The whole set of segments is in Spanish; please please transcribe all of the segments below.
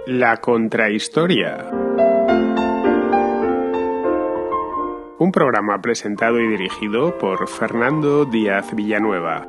La Contrahistoria. Un programa presentado y dirigido por Fernando Díaz Villanueva.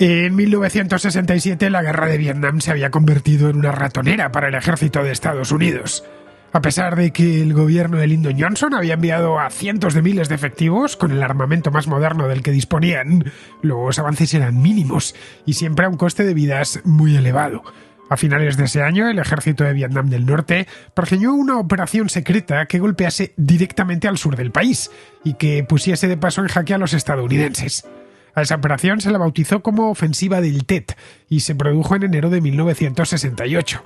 En 1967 la guerra de Vietnam se había convertido en una ratonera para el ejército de Estados Unidos. A pesar de que el gobierno de Lyndon Johnson había enviado a cientos de miles de efectivos con el armamento más moderno del que disponían, los avances eran mínimos y siempre a un coste de vidas muy elevado. A finales de ese año, el ejército de Vietnam del Norte pergeñó una operación secreta que golpease directamente al sur del país y que pusiese de paso en jaque a los estadounidenses. A esa operación se la bautizó como Ofensiva del Tet y se produjo en enero de 1968.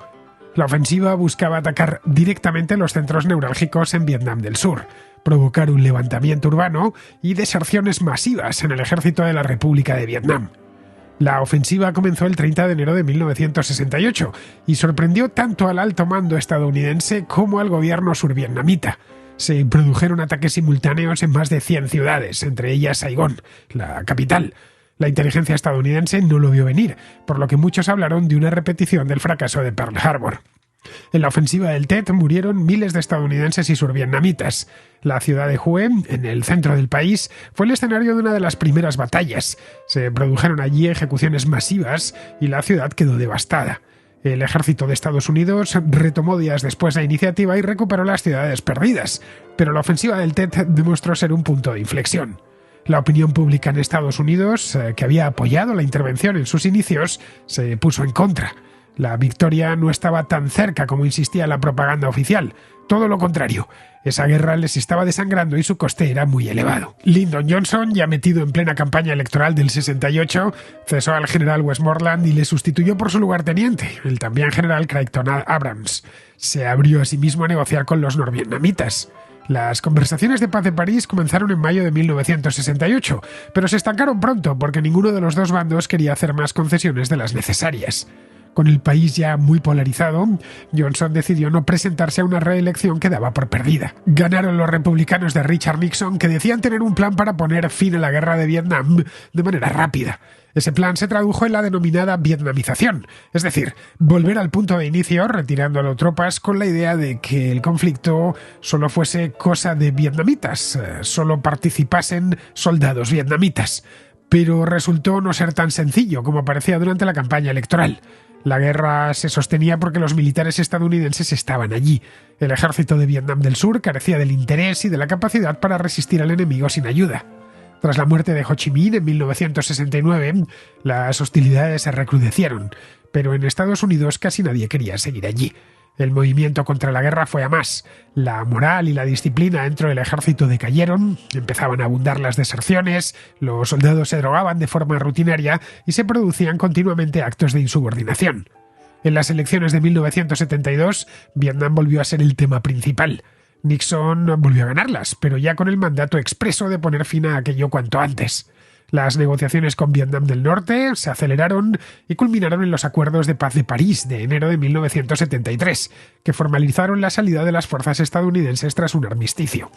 La ofensiva buscaba atacar directamente los centros neurálgicos en Vietnam del Sur, provocar un levantamiento urbano y deserciones masivas en el ejército de la República de Vietnam. La ofensiva comenzó el 30 de enero de 1968 y sorprendió tanto al alto mando estadounidense como al gobierno survietnamita. Se produjeron ataques simultáneos en más de 100 ciudades, entre ellas Saigón, la capital. La inteligencia estadounidense no lo vio venir, por lo que muchos hablaron de una repetición del fracaso de Pearl Harbor. En la ofensiva del Tet murieron miles de estadounidenses y survietnamitas. La ciudad de Hue, en el centro del país, fue el escenario de una de las primeras batallas. Se produjeron allí ejecuciones masivas y la ciudad quedó devastada. El ejército de Estados Unidos retomó días después la iniciativa y recuperó las ciudades perdidas, pero la ofensiva del Tet demostró ser un punto de inflexión. La opinión pública en Estados Unidos, que había apoyado la intervención en sus inicios, se puso en contra. La victoria no estaba tan cerca como insistía la propaganda oficial. Todo lo contrario, esa guerra les estaba desangrando y su coste era muy elevado. Lyndon Johnson, ya metido en plena campaña electoral del 68, cesó al general Westmoreland y le sustituyó por su lugarteniente, el también general Creighton Abrams. Se abrió a sí mismo a negociar con los norvietnamitas. Las conversaciones de paz de París comenzaron en mayo de 1968, pero se estancaron pronto porque ninguno de los dos bandos quería hacer más concesiones de las necesarias. Con el país ya muy polarizado, Johnson decidió no presentarse a una reelección que daba por perdida. Ganaron los republicanos de Richard Nixon, que decían tener un plan para poner fin a la guerra de Vietnam de manera rápida. Ese plan se tradujo en la denominada vietnamización, es decir, volver al punto de inicio retirando a las tropas con la idea de que el conflicto solo fuese cosa de vietnamitas, solo participasen soldados vietnamitas. Pero resultó no ser tan sencillo como parecía durante la campaña electoral. La guerra se sostenía porque los militares estadounidenses estaban allí. El ejército de Vietnam del Sur carecía del interés y de la capacidad para resistir al enemigo sin ayuda. Tras la muerte de Ho Chi Minh en 1969, las hostilidades se recrudecieron, pero en Estados Unidos casi nadie quería seguir allí. El movimiento contra la guerra fue a más. La moral y la disciplina dentro del ejército decayeron, empezaban a abundar las deserciones, los soldados se drogaban de forma rutinaria y se producían continuamente actos de insubordinación. En las elecciones de 1972, Vietnam volvió a ser el tema principal. Nixon volvió a ganarlas, pero ya con el mandato expreso de poner fin a aquello cuanto antes. Las negociaciones con Vietnam del Norte se aceleraron y culminaron en los acuerdos de paz de París de enero de 1973, que formalizaron la salida de las fuerzas estadounidenses tras un armisticio.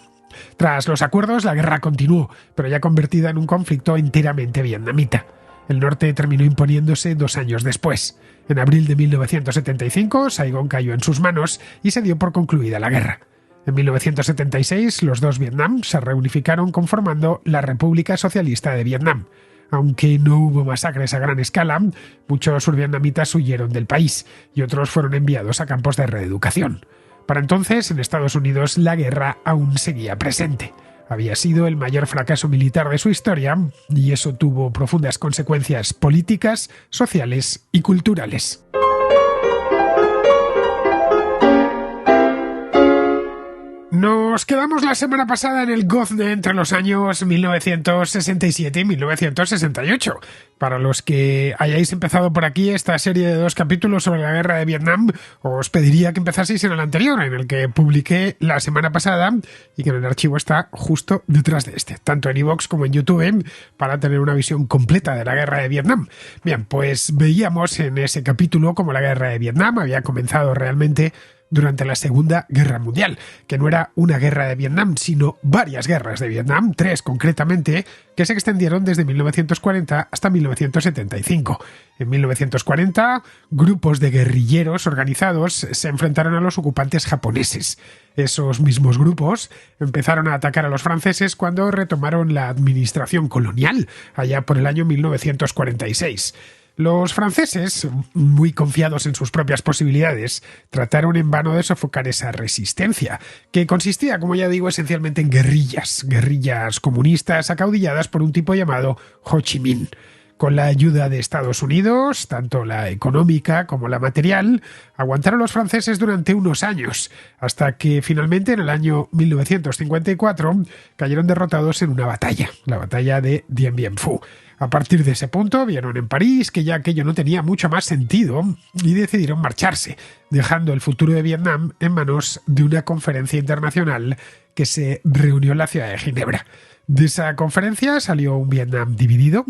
Tras los acuerdos, la guerra continuó, pero ya convertida en un conflicto enteramente vietnamita. El norte terminó imponiéndose 2 años después. En abril de 1975, Saigón cayó en sus manos y se dio por concluida la guerra. En 1976, los dos Vietnam se reunificaron conformando la República Socialista de Vietnam. Aunque no hubo masacres a gran escala, muchos survietnamitas huyeron del país y otros fueron enviados a campos de reeducación. Para entonces, en Estados Unidos, la guerra aún seguía presente. Había sido el mayor fracaso militar de su historia y eso tuvo profundas consecuencias políticas, sociales y culturales. Nos quedamos la semana pasada en el gozne entre los años 1967 y 1968. Para los que hayáis empezado por aquí esta serie de 2 capítulos sobre la guerra de Vietnam, os pediría que empezaseis en el anterior, en el que publiqué la semana pasada y que en el archivo está justo detrás de este, tanto en iVoox como en YouTube, para tener una visión completa de la guerra de Vietnam. Bien, pues veíamos en ese capítulo cómo la guerra de Vietnam había comenzado realmente durante la Segunda Guerra Mundial, que no era una guerra de Vietnam, sino varias guerras de Vietnam, 3 concretamente, que se extendieron desde 1940 hasta 1975. En 1940, grupos de guerrilleros organizados se enfrentaron a los ocupantes japoneses. Esos mismos grupos empezaron a atacar a los franceses cuando retomaron la administración colonial, allá por el año 1946. Los franceses, muy confiados en sus propias posibilidades, trataron en vano de sofocar esa resistencia, que consistía, como ya digo, esencialmente en guerrillas comunistas acaudilladas por un tipo llamado Ho Chi Minh. Con la ayuda de Estados Unidos, tanto la económica como la material, aguantaron los franceses durante unos años, hasta que finalmente en el año 1954 cayeron derrotados en una batalla, la batalla de Dien Bien Phu. A partir de ese punto vieron en París que ya aquello no tenía mucho más sentido y decidieron marcharse, dejando el futuro de Vietnam en manos de una conferencia internacional que se reunió en la ciudad de Ginebra. De esa conferencia salió un Vietnam dividido,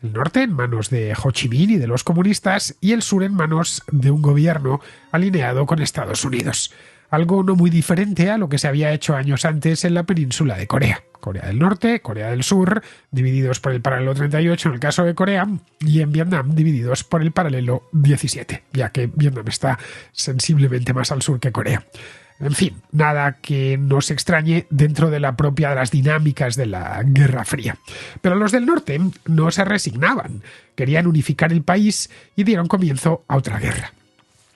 el norte en manos de Ho Chi Minh y de los comunistas y el sur en manos de un gobierno alineado con Estados Unidos. Algo no muy diferente a lo que se había hecho años antes en la península de Corea. Corea del Norte, Corea del Sur, divididos por el paralelo 38 en el caso de Corea, y en Vietnam divididos por el paralelo 17, ya que Vietnam está sensiblemente más al sur que Corea. En fin, nada que nos extrañe dentro de la propia de las dinámicas de la Guerra Fría. Pero los del norte no se resignaban, querían unificar el país y dieron comienzo a otra guerra.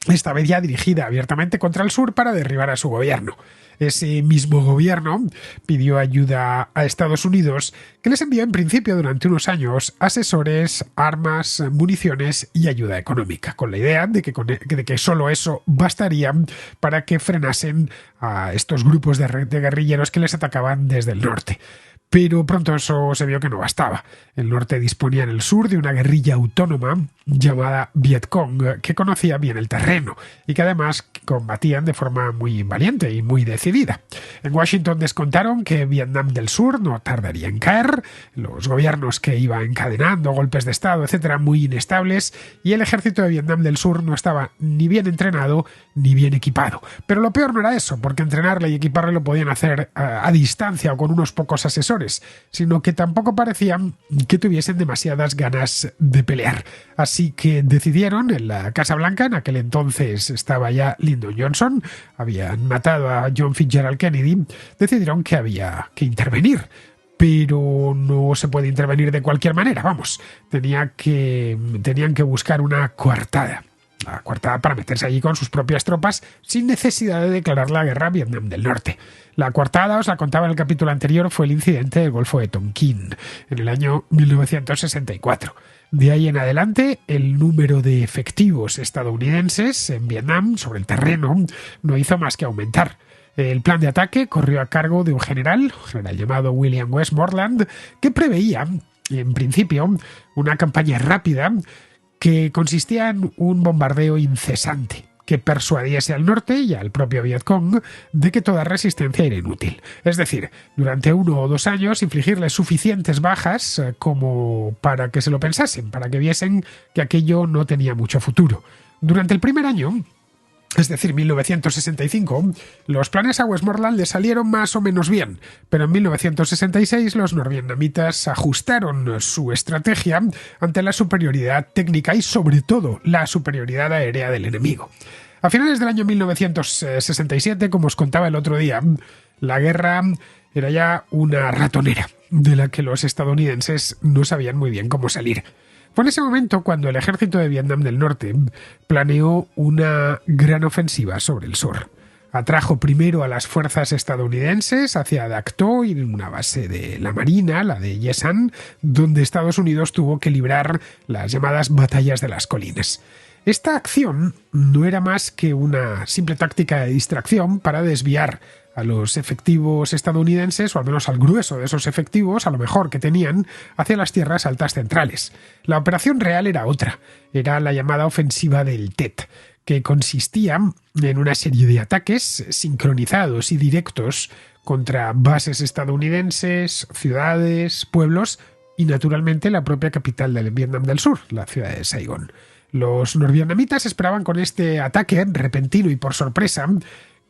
Esta vez ya dirigida abiertamente contra el sur para derribar a su gobierno. Ese mismo gobierno pidió ayuda a Estados Unidos, que les envió en principio durante unos años asesores, armas, municiones y ayuda económica, con la idea de que solo eso bastaría para que frenasen a estos grupos de guerrilleros que les atacaban desde el norte. Pero pronto eso se vio que no bastaba. El norte disponía en el sur de una guerrilla autónoma llamada Vietcong, que conocía bien el terreno y que además combatían de forma muy valiente y muy decidida. En Washington descontaron que Vietnam del Sur no tardaría en caer, los gobiernos que iban encadenando, golpes de estado, etcétera, muy inestables, y el ejército de Vietnam del Sur no estaba ni bien entrenado ni bien equipado. Pero lo peor no era eso, porque entrenarle y equiparle lo podían hacer a distancia o con unos pocos asesores, sino que tampoco parecían que tuviesen demasiadas ganas de pelear. Así que decidieron, en la Casa Blanca, en aquel entonces estaba ya Lyndon Johnson, habían matado a John Fitzgerald Kennedy, decidieron que había que intervenir. Pero no se puede intervenir de cualquier manera, vamos. Tenían que buscar una coartada. La coartada para meterse allí con sus propias tropas sin necesidad de declarar la guerra a Vietnam del Norte. La coartada, os la contaba en el capítulo anterior, fue el incidente del Golfo de Tonkin en el año 1964. De ahí en adelante, el número de efectivos estadounidenses en Vietnam sobre el terreno no hizo más que aumentar. El plan de ataque corrió a cargo de un general llamado William Westmoreland, que preveía, en principio, una campaña rápida que consistía en un bombardeo incesante que persuadiese al norte y al propio Vietcong de que toda resistencia era inútil. Es decir, durante 1 o 2 años infligirles suficientes bajas como para que se lo pensasen, para que viesen que aquello no tenía mucho futuro. Durante el primer año, es decir, 1965, los planes a Westmoreland le salieron más o menos bien, pero en 1966 los norvietnamitas ajustaron su estrategia ante la superioridad técnica y sobre todo la superioridad aérea del enemigo. A finales del año 1967, como os contaba el otro día, la guerra era ya una ratonera de la que los estadounidenses no sabían muy bien cómo salir. Fue en ese momento cuando el ejército de Vietnam del Norte planeó una gran ofensiva sobre el sur. Atrajo primero a las fuerzas estadounidenses hacia Dak To y una base de la Marina, la de Ye San, donde Estados Unidos tuvo que librar las llamadas batallas de las colinas. Esta acción no era más que una simple táctica de distracción para desviar a los efectivos estadounidenses, o al menos al grueso de esos efectivos, a lo mejor que tenían, hacia las tierras altas centrales. La operación real era otra, era la llamada ofensiva del Tet, que consistía en una serie de ataques sincronizados y directos contra bases estadounidenses, ciudades, pueblos y, naturalmente, la propia capital del Vietnam del Sur, la ciudad de Saigón. Los norvietnamitas esperaban con este ataque repentino y por sorpresa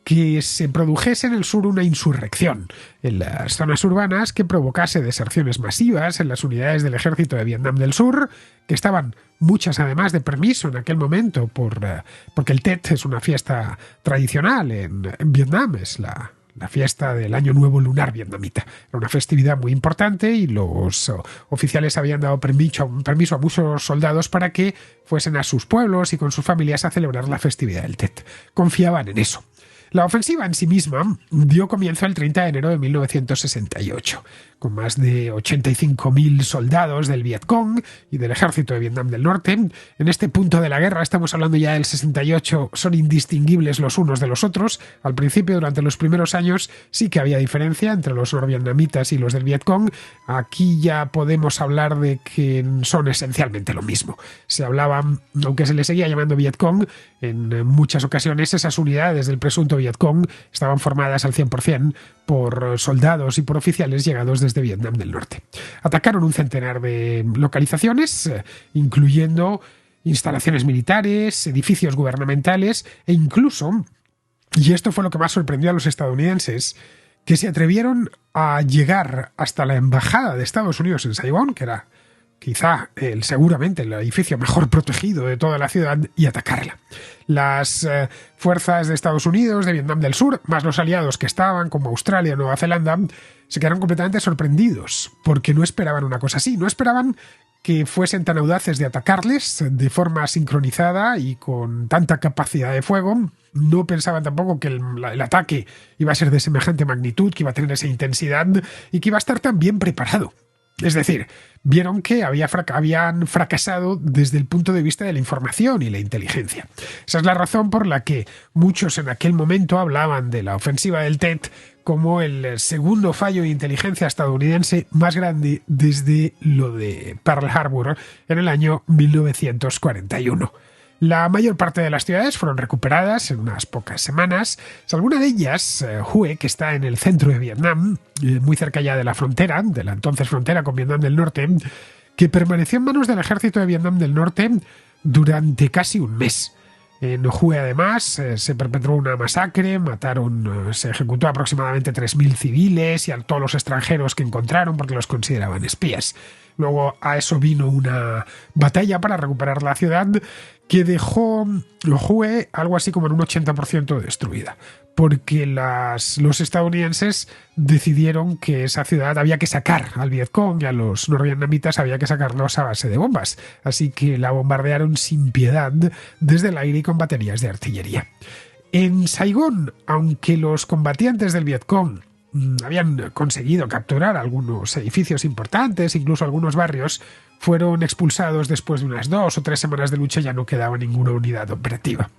que se produjese en el sur una insurrección en las zonas urbanas que provocase deserciones masivas en las unidades del ejército de Vietnam del Sur, que estaban muchas además de permiso en aquel momento porque el Tet es una fiesta tradicional en Vietnam, es la fiesta del Año Nuevo Lunar vietnamita. Era una festividad muy importante y los oficiales habían dado permiso a muchos soldados para que fuesen a sus pueblos y con sus familias a celebrar la festividad del Tet. Confiaban en eso. La ofensiva en sí misma dio comienzo el 30 de enero de 1968, con más de 85.000 soldados del Vietcong y del ejército de Vietnam del Norte. En este punto de la guerra, estamos hablando ya del 68, son indistinguibles los unos de los otros. Al principio, durante los primeros años, sí que había diferencia entre los norvietnamitas y los del Vietcong. Aquí ya podemos hablar de que son esencialmente lo mismo. Se hablaban, aunque se les seguía llamando Vietcong, en muchas ocasiones esas unidades del presunto Vietcong estaban formadas al 100% por soldados y por oficiales llegados desde Vietnam del Norte. Atacaron un centenar de localizaciones, incluyendo instalaciones militares, edificios gubernamentales e incluso, y esto fue lo que más sorprendió a los estadounidenses, que se atrevieron a llegar hasta la embajada de Estados Unidos en Saigón, que era quizá seguramente el edificio mejor protegido de toda la ciudad, y atacarla. Las fuerzas de Estados Unidos, de Vietnam del Sur, más los aliados que estaban, como Australia y Nueva Zelanda, se quedaron completamente sorprendidos, porque no esperaban una cosa así, no esperaban que fuesen tan audaces de atacarles de forma sincronizada y con tanta capacidad de fuego. No pensaban tampoco que el ataque iba a ser de semejante magnitud, que iba a tener esa intensidad y que iba a estar tan bien preparado. Es decir, vieron que habían fracasado desde el punto de vista de la información y la inteligencia. Esa es la razón por la que muchos en aquel momento hablaban de la ofensiva del Tet como el segundo fallo de inteligencia estadounidense más grande desde lo de Pearl Harbor en el año 1941. La mayor parte de las ciudades fueron recuperadas en unas pocas semanas. Alguna de ellas, Hue, que está en el centro de Vietnam, muy cerca ya de la frontera, de la entonces frontera con Vietnam del Norte, que permaneció en manos del ejército de Vietnam del Norte durante casi un mes. En Hue, además, se perpetró una masacre, se ejecutó aproximadamente 3.000 civiles y a todos los extranjeros que encontraron porque los consideraban espías. Luego a eso vino una batalla para recuperar la ciudad que dejó Hue algo así como en un 80% destruida, porque los estadounidenses decidieron que esa ciudad había que sacar al Vietcong y a los norvietnamitas había que sacarlos a base de bombas, así que la bombardearon sin piedad desde el aire y con baterías de artillería. En Saigón, aunque los combatientes del Vietcong habían conseguido capturar algunos edificios importantes, incluso algunos barrios, fueron expulsados después de unas 2 o 3 semanas de lucha. Ya no quedaba ninguna unidad operativa.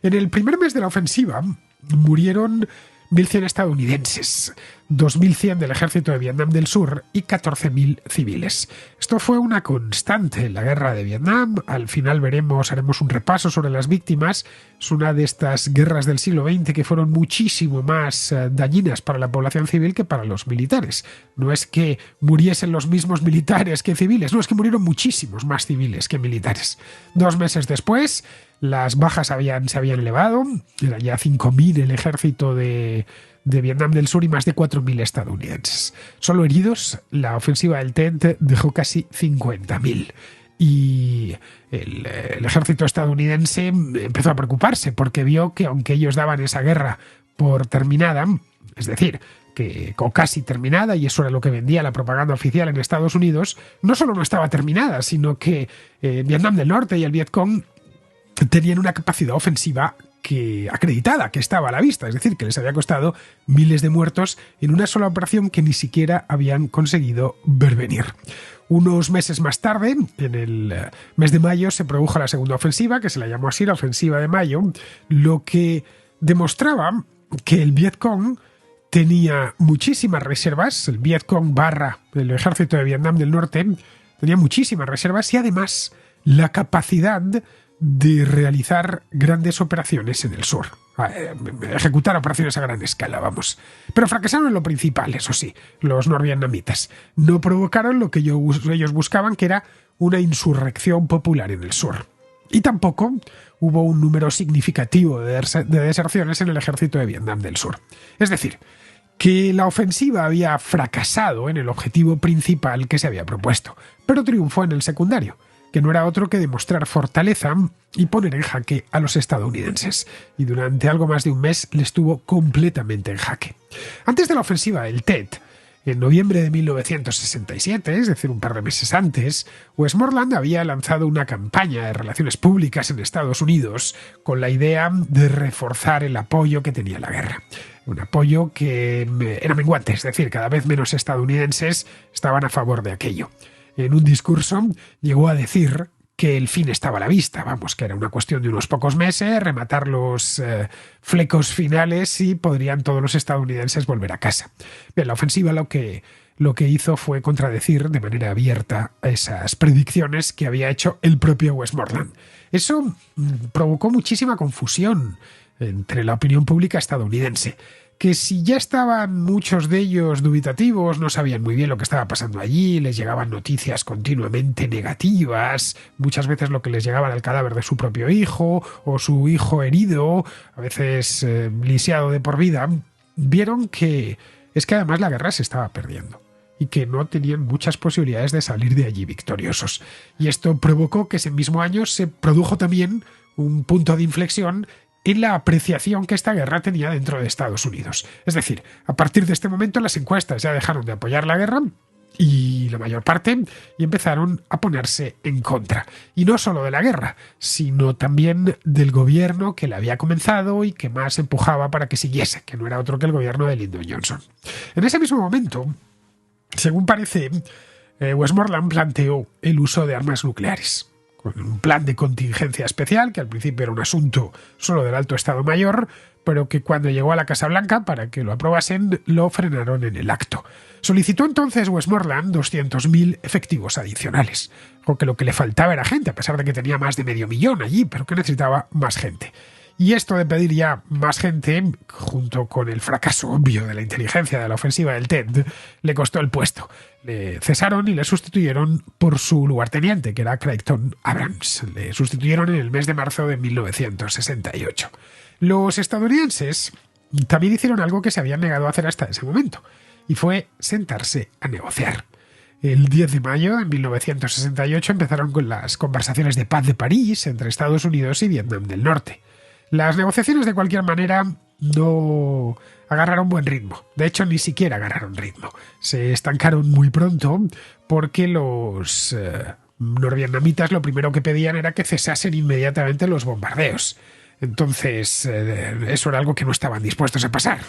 En el primer mes de la ofensiva murieron 1.100 estadounidenses, 2.100 del ejército de Vietnam del Sur y 14.000 civiles. Esto fue una constante en la guerra de Vietnam. Al final haremos un repaso sobre las víctimas. Es una de estas guerras del siglo XX que fueron muchísimo más dañinas para la población civil que para los militares. No es que muriesen los mismos militares que civiles, no, es que murieron muchísimos más civiles que militares. 2 meses después, las bajas se habían elevado, era ya 5.000 el ejército de Vietnam del Sur y más de 4.000 estadounidenses. Solo heridos, la ofensiva del Tet dejó casi 50.000. Y el ejército estadounidense empezó a preocuparse porque vio que aunque ellos daban esa guerra por terminada, es decir, o casi terminada, y eso era lo que vendía la propaganda oficial en Estados Unidos, no solo no estaba terminada, sino que Vietnam del Norte y el Vietcong tenían una capacidad ofensiva acreditada, que estaba a la vista, es decir, que les había costado miles de muertos en una sola operación que ni siquiera habían conseguido ver venir. Unos meses más tarde, en el mes de mayo, se produjo la segunda ofensiva, que se la llamó así, la ofensiva de mayo, lo que demostraba que el Vietcong tenía muchísimas reservas, el Vietcong / el ejército de Vietnam del Norte tenía muchísimas reservas y además la capacidad de realizar grandes operaciones en el sur. Ejecutar operaciones a gran escala, vamos. Pero fracasaron en lo principal, eso sí, los norvietnamitas. No provocaron lo que ellos buscaban, que era una insurrección popular en el sur. Y tampoco hubo un número significativo de deserciones en el ejército de Vietnam del Sur. Es decir, que la ofensiva había fracasado en el objetivo principal que se había propuesto, pero triunfó en el secundario, que no era otro que demostrar fortaleza y poner en jaque a los estadounidenses. Y durante algo más de un mes les tuvo completamente en jaque. Antes de la ofensiva del Tet, en noviembre de 1967, es decir, un par de meses antes, Westmoreland había lanzado una campaña de relaciones públicas en Estados Unidos con la idea de reforzar el apoyo que tenía la guerra. Un apoyo que era menguante, es decir, cada vez menos estadounidenses estaban a favor de aquello. En un discurso llegó a decir que el fin estaba a la vista, vamos, que era una cuestión de unos pocos meses, rematar los flecos finales y podrían todos los estadounidenses volver a casa. Bien, la ofensiva lo que hizo fue contradecir de manera abierta esas predicciones que había hecho el propio Westmoreland. Eso provocó muchísima confusión entre la opinión pública estadounidense, que si ya estaban muchos de ellos dubitativos, no sabían muy bien lo que estaba pasando allí, les llegaban noticias continuamente negativas, muchas veces lo que les llegaba era el cadáver de su propio hijo o su hijo herido, a veces lisiado de por vida, vieron que es que además la guerra se estaba perdiendo y que no tenían muchas posibilidades de salir de allí victoriosos. Y esto provocó que ese mismo año se produjo también un punto de inflexión en la apreciación que esta guerra tenía dentro de Estados Unidos. Es decir, a partir de este momento las encuestas ya dejaron de apoyar la guerra y la mayor parte y empezaron a ponerse en contra. Y no solo de la guerra, sino también del gobierno que la había comenzado y que más empujaba para que siguiese, que no era otro que el gobierno de Lyndon Johnson. En ese mismo momento, según parece, Westmoreland planteó el uso de armas nucleares, con un plan de contingencia especial, que al principio era un asunto solo del Alto Estado Mayor, pero que cuando llegó a la Casa Blanca para que lo aprobasen, lo frenaron en el acto. Solicitó entonces Westmoreland 200.000 efectivos adicionales, porque lo que le faltaba era gente, a pesar de que tenía más de 500.000 allí, pero que necesitaba más gente. Y esto de pedir ya más gente, junto con el fracaso obvio de la inteligencia de la ofensiva del Tet, le costó el puesto. Le cesaron y le sustituyeron por su lugarteniente, que era Creighton Abrams. Le sustituyeron en el mes de marzo de 1968. Los estadounidenses también hicieron algo que se habían negado a hacer hasta ese momento, y fue sentarse a negociar. El 10 de mayo de 1968 empezaron con las conversaciones de paz de París entre Estados Unidos y Vietnam del Norte. Las negociaciones, de cualquier manera, no agarraron buen ritmo. De hecho, ni siquiera agarraron ritmo. Se estancaron muy pronto porque los norvietnamitas lo primero que pedían era que cesasen inmediatamente los bombardeos. Entonces, eso era algo que no estaban dispuestos a pasar.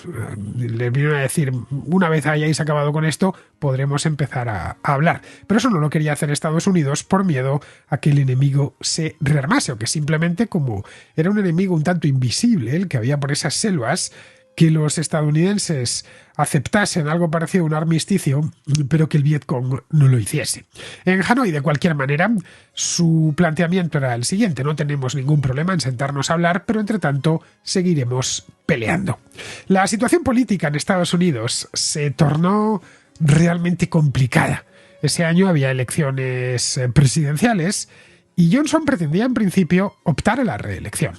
Le vinieron a decir, una vez hayáis acabado con esto, podremos empezar a hablar. Pero eso no lo quería hacer Estados Unidos por miedo a que el enemigo se rearmase, o que simplemente, como era un enemigo un tanto invisible, el que había por esas selvas, que los estadounidenses aceptasen algo parecido a un armisticio, pero que el Vietcong no lo hiciese. En Hanoi, de cualquier manera, su planteamiento era el siguiente: no tenemos ningún problema en sentarnos a hablar, pero entre tanto seguiremos peleando. La situación política en Estados Unidos se tornó realmente complicada. Ese año había elecciones presidenciales y Johnson pretendía en principio optar a la reelección.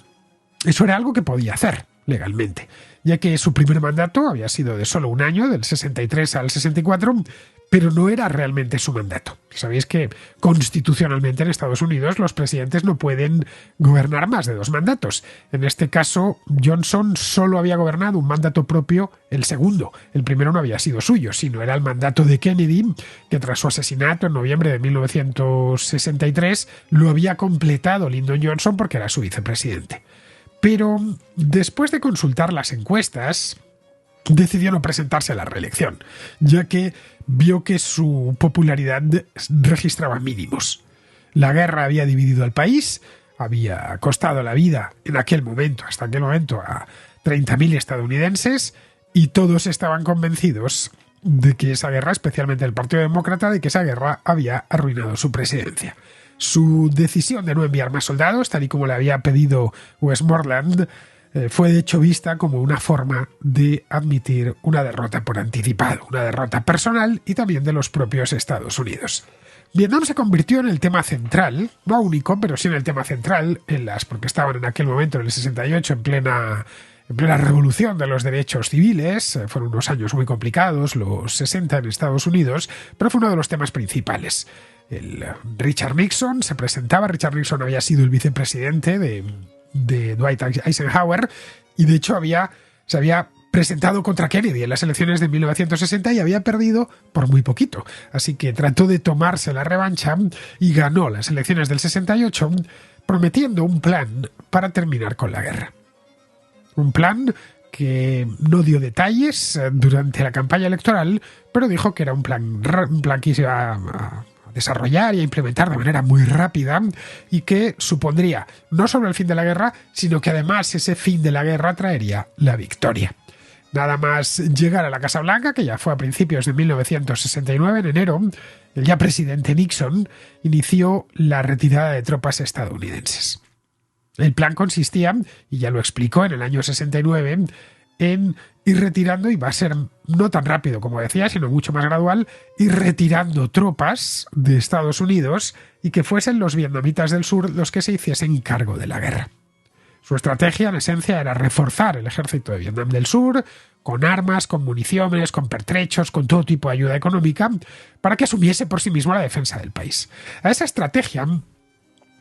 Eso era algo que podía hacer legalmente, ya que su primer mandato había sido de solo un año, del 63 al 64, pero no era realmente su mandato. Sabéis que constitucionalmente en Estados Unidos los presidentes no pueden gobernar más de 2 mandatos. En este caso, Johnson solo había gobernado un mandato propio, el segundo. El primero no había sido suyo, sino era el mandato de Kennedy, que tras su asesinato en noviembre de 1963 lo había completado Lyndon Johnson porque era su vicepresidente. Pero después de consultar las encuestas, decidió no presentarse a la reelección, ya que vio que su popularidad registraba mínimos. La guerra había dividido al país, había costado la vida hasta aquel momento, a 30.000 estadounidenses, y todos estaban convencidos de que esa guerra, especialmente el Partido Demócrata, de que esa guerra había arruinado su presidencia. Su decisión de no enviar más soldados, tal y como le había pedido Westmoreland, fue de hecho vista como una forma de admitir una derrota por anticipado, una derrota personal y también de los propios Estados Unidos. Vietnam se convirtió en el tema central, no único, pero sí en el tema central, porque estaban en aquel momento, en el 68, en plena revolución de los derechos civiles. Fueron unos años muy complicados, los 60 en Estados Unidos, pero fue uno de los temas principales. Richard Nixon se presentaba. Richard Nixon había sido el vicepresidente de Dwight Eisenhower y de hecho se había presentado contra Kennedy en las elecciones de 1960 y había perdido por muy poquito. Así que trató de tomarse la revancha y ganó las elecciones del 68 prometiendo un plan para terminar con la guerra. Un plan que no dio detalles durante la campaña electoral, pero dijo que era un plan que se iba a desarrollar y a implementar de manera muy rápida y que supondría no solo el fin de la guerra, sino que además ese fin de la guerra traería la victoria. Nada más llegar a la Casa Blanca, que ya fue a principios de 1969, en enero, el ya presidente Nixon inició la retirada de tropas estadounidenses. El plan consistía, y ya lo explicó en el año 69, en ir retirando, y va a ser no tan rápido como decía, sino mucho más gradual, ir retirando tropas de Estados Unidos y que fuesen los vietnamitas del sur los que se hiciesen cargo de la guerra. Su estrategia, en esencia, era reforzar el ejército de Vietnam del Sur con armas, con municiones, con pertrechos, con todo tipo de ayuda económica, para que asumiese por sí mismo la defensa del país. A esa estrategia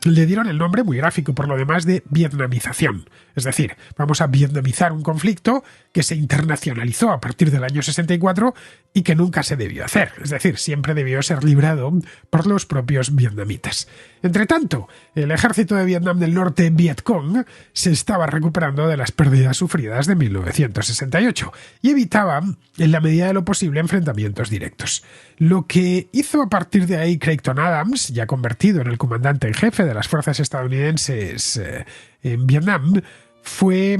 le dieron el nombre muy gráfico por lo demás de vietnamización. Es decir, vamos a vietnamizar un conflicto que se internacionalizó a partir del año 64 y que nunca se debió hacer. Es decir, siempre debió ser librado por los propios vietnamitas. Entre tanto, el ejército de Vietnam del Norte, Vietcong, se estaba recuperando de las pérdidas sufridas de 1968 y evitaba, en la medida de lo posible, enfrentamientos directos. Lo que hizo a partir de ahí Creighton Adams, ya convertido en el comandante en jefe de las fuerzas estadounidenses en Vietnam, fue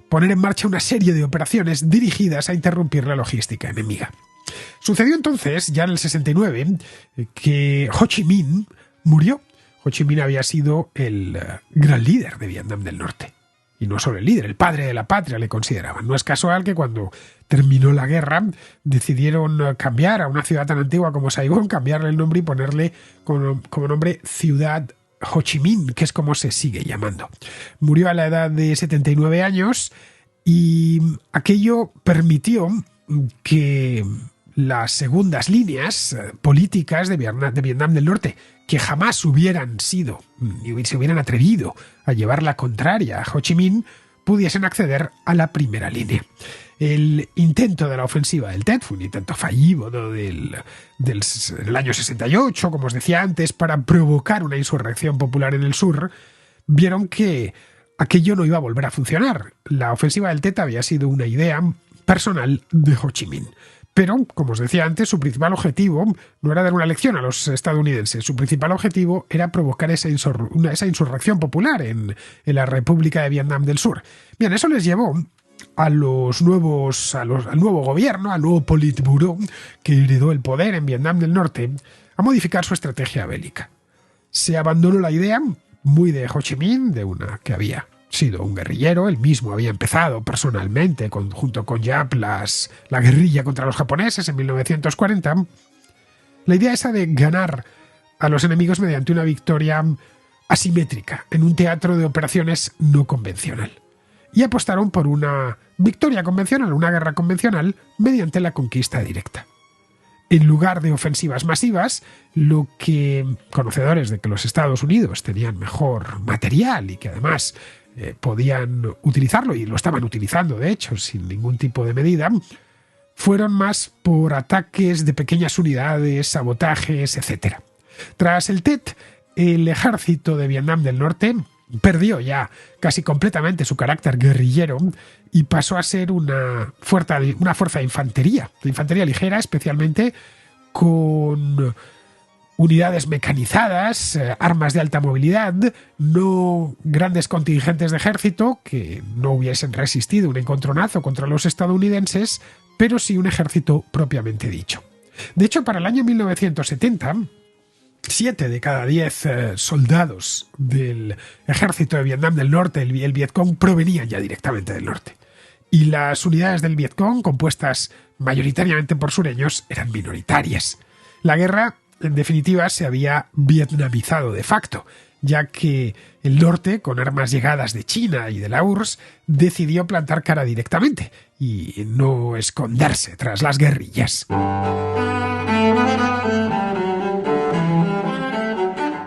poner en marcha una serie de operaciones dirigidas a interrumpir la logística enemiga. Sucedió entonces, ya en el 69, que Ho Chi Minh murió. Ho Chi Minh había sido el gran líder de Vietnam del Norte. Y no solo el líder, el padre de la patria le consideraban. No es casual que cuando terminó la guerra decidieron cambiar a una ciudad tan antigua como Saigón, cambiarle el nombre y ponerle como nombre Ciudad Ho Chi Minh, que es como se sigue llamando. Murió a la edad de 79 años y aquello permitió que las segundas líneas políticas de Vietnam del Norte, que jamás hubieran sido ni se hubieran atrevido a llevar la contraria a Ho Chi Minh, pudiesen acceder a la primera línea. El intento de la ofensiva del Tet fue un intento fallido del año 68, como os decía antes, para provocar una insurrección popular en el sur. Vieron que aquello no iba a volver a funcionar. La ofensiva del Tet había sido una idea personal de Ho Chi Minh. Pero, como os decía antes, su principal objetivo no era dar una lección a los estadounidenses. Su principal objetivo era provocar esa insurrección popular en la República de Vietnam del Sur. Bien, eso les llevó al nuevo gobierno, al nuevo Politburo que heredó el poder en Vietnam del Norte, a modificar su estrategia bélica. Se abandonó la idea, muy de Ho Chi Minh, de una que había sido un guerrillero. Él mismo había empezado personalmente junto con Yap la guerrilla contra los japoneses en 1940. La idea esa de ganar a los enemigos mediante una victoria asimétrica en un teatro de operaciones no convencional. Y apostaron por una victoria convencional, una guerra convencional, mediante la conquista directa. En lugar de ofensivas masivas, lo que, conocedores de que los Estados Unidos tenían mejor material y que además podían utilizarlo, y lo estaban utilizando de hecho sin ningún tipo de medida, fueron más por ataques de pequeñas unidades, sabotajes, etc. Tras el Tet, el ejército de Vietnam del Norte perdió ya casi completamente su carácter guerrillero y pasó a ser una fuerza de infantería ligera, especialmente con unidades mecanizadas, armas de alta movilidad, no grandes contingentes de ejército que no hubiesen resistido un encontronazo contra los estadounidenses, pero sí un ejército propiamente dicho. De hecho, para el año 1970, 7 de cada 10 soldados del ejército de Vietnam del Norte, el Vietcong, provenían ya directamente del norte. Y las unidades del Vietcong, compuestas mayoritariamente por sureños, eran minoritarias. La guerra, en definitiva, se había vietnamizado de facto, ya que el norte, con armas llegadas de China y de la URSS, decidió plantar cara directamente y no esconderse tras las guerrillas.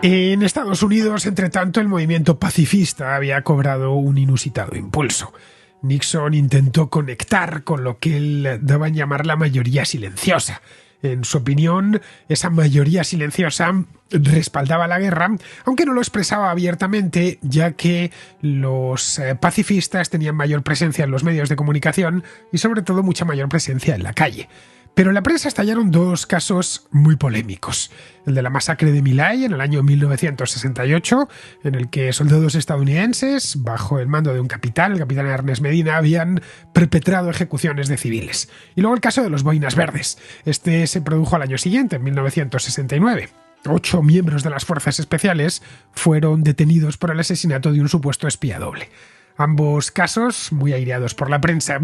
En Estados Unidos, entre tanto, el movimiento pacifista había cobrado un inusitado impulso. Nixon intentó conectar con lo que él daba a llamar la mayoría silenciosa. En su opinión, esa mayoría silenciosa respaldaba la guerra, aunque no lo expresaba abiertamente, ya que los pacifistas tenían mayor presencia en los medios de comunicación y sobre todo mucha mayor presencia en la calle. Pero en la prensa estallaron dos casos muy polémicos. El de la masacre de My Lai en el año 1968, en el que soldados estadounidenses, bajo el mando de un capitán, el capitán Ernest Medina, habían perpetrado ejecuciones de civiles. Y luego el caso de los boinas verdes. Este se produjo al año siguiente, en 1969. 8 miembros de las fuerzas especiales fueron detenidos por el asesinato de un supuesto espía doble. Ambos casos, muy aireados por la prensa,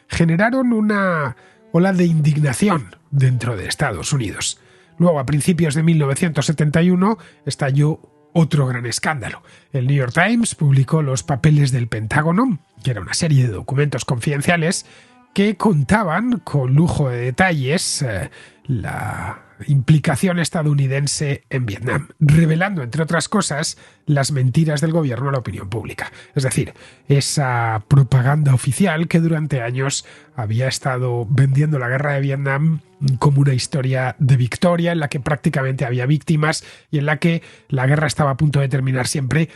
generaron una ola de indignación dentro de Estados Unidos. Luego, a principios de 1971, estalló otro gran escándalo. El New York Times publicó los papeles del Pentágono, que era una serie de documentos confidenciales que contaban con lujo de detalles la implicación estadounidense en Vietnam, revelando, entre otras cosas, las mentiras del gobierno a la opinión pública. Es decir, esa propaganda oficial que durante años había estado vendiendo la guerra de Vietnam como una historia de victoria en la que prácticamente había víctimas y en la que la guerra estaba a punto de terminar siempre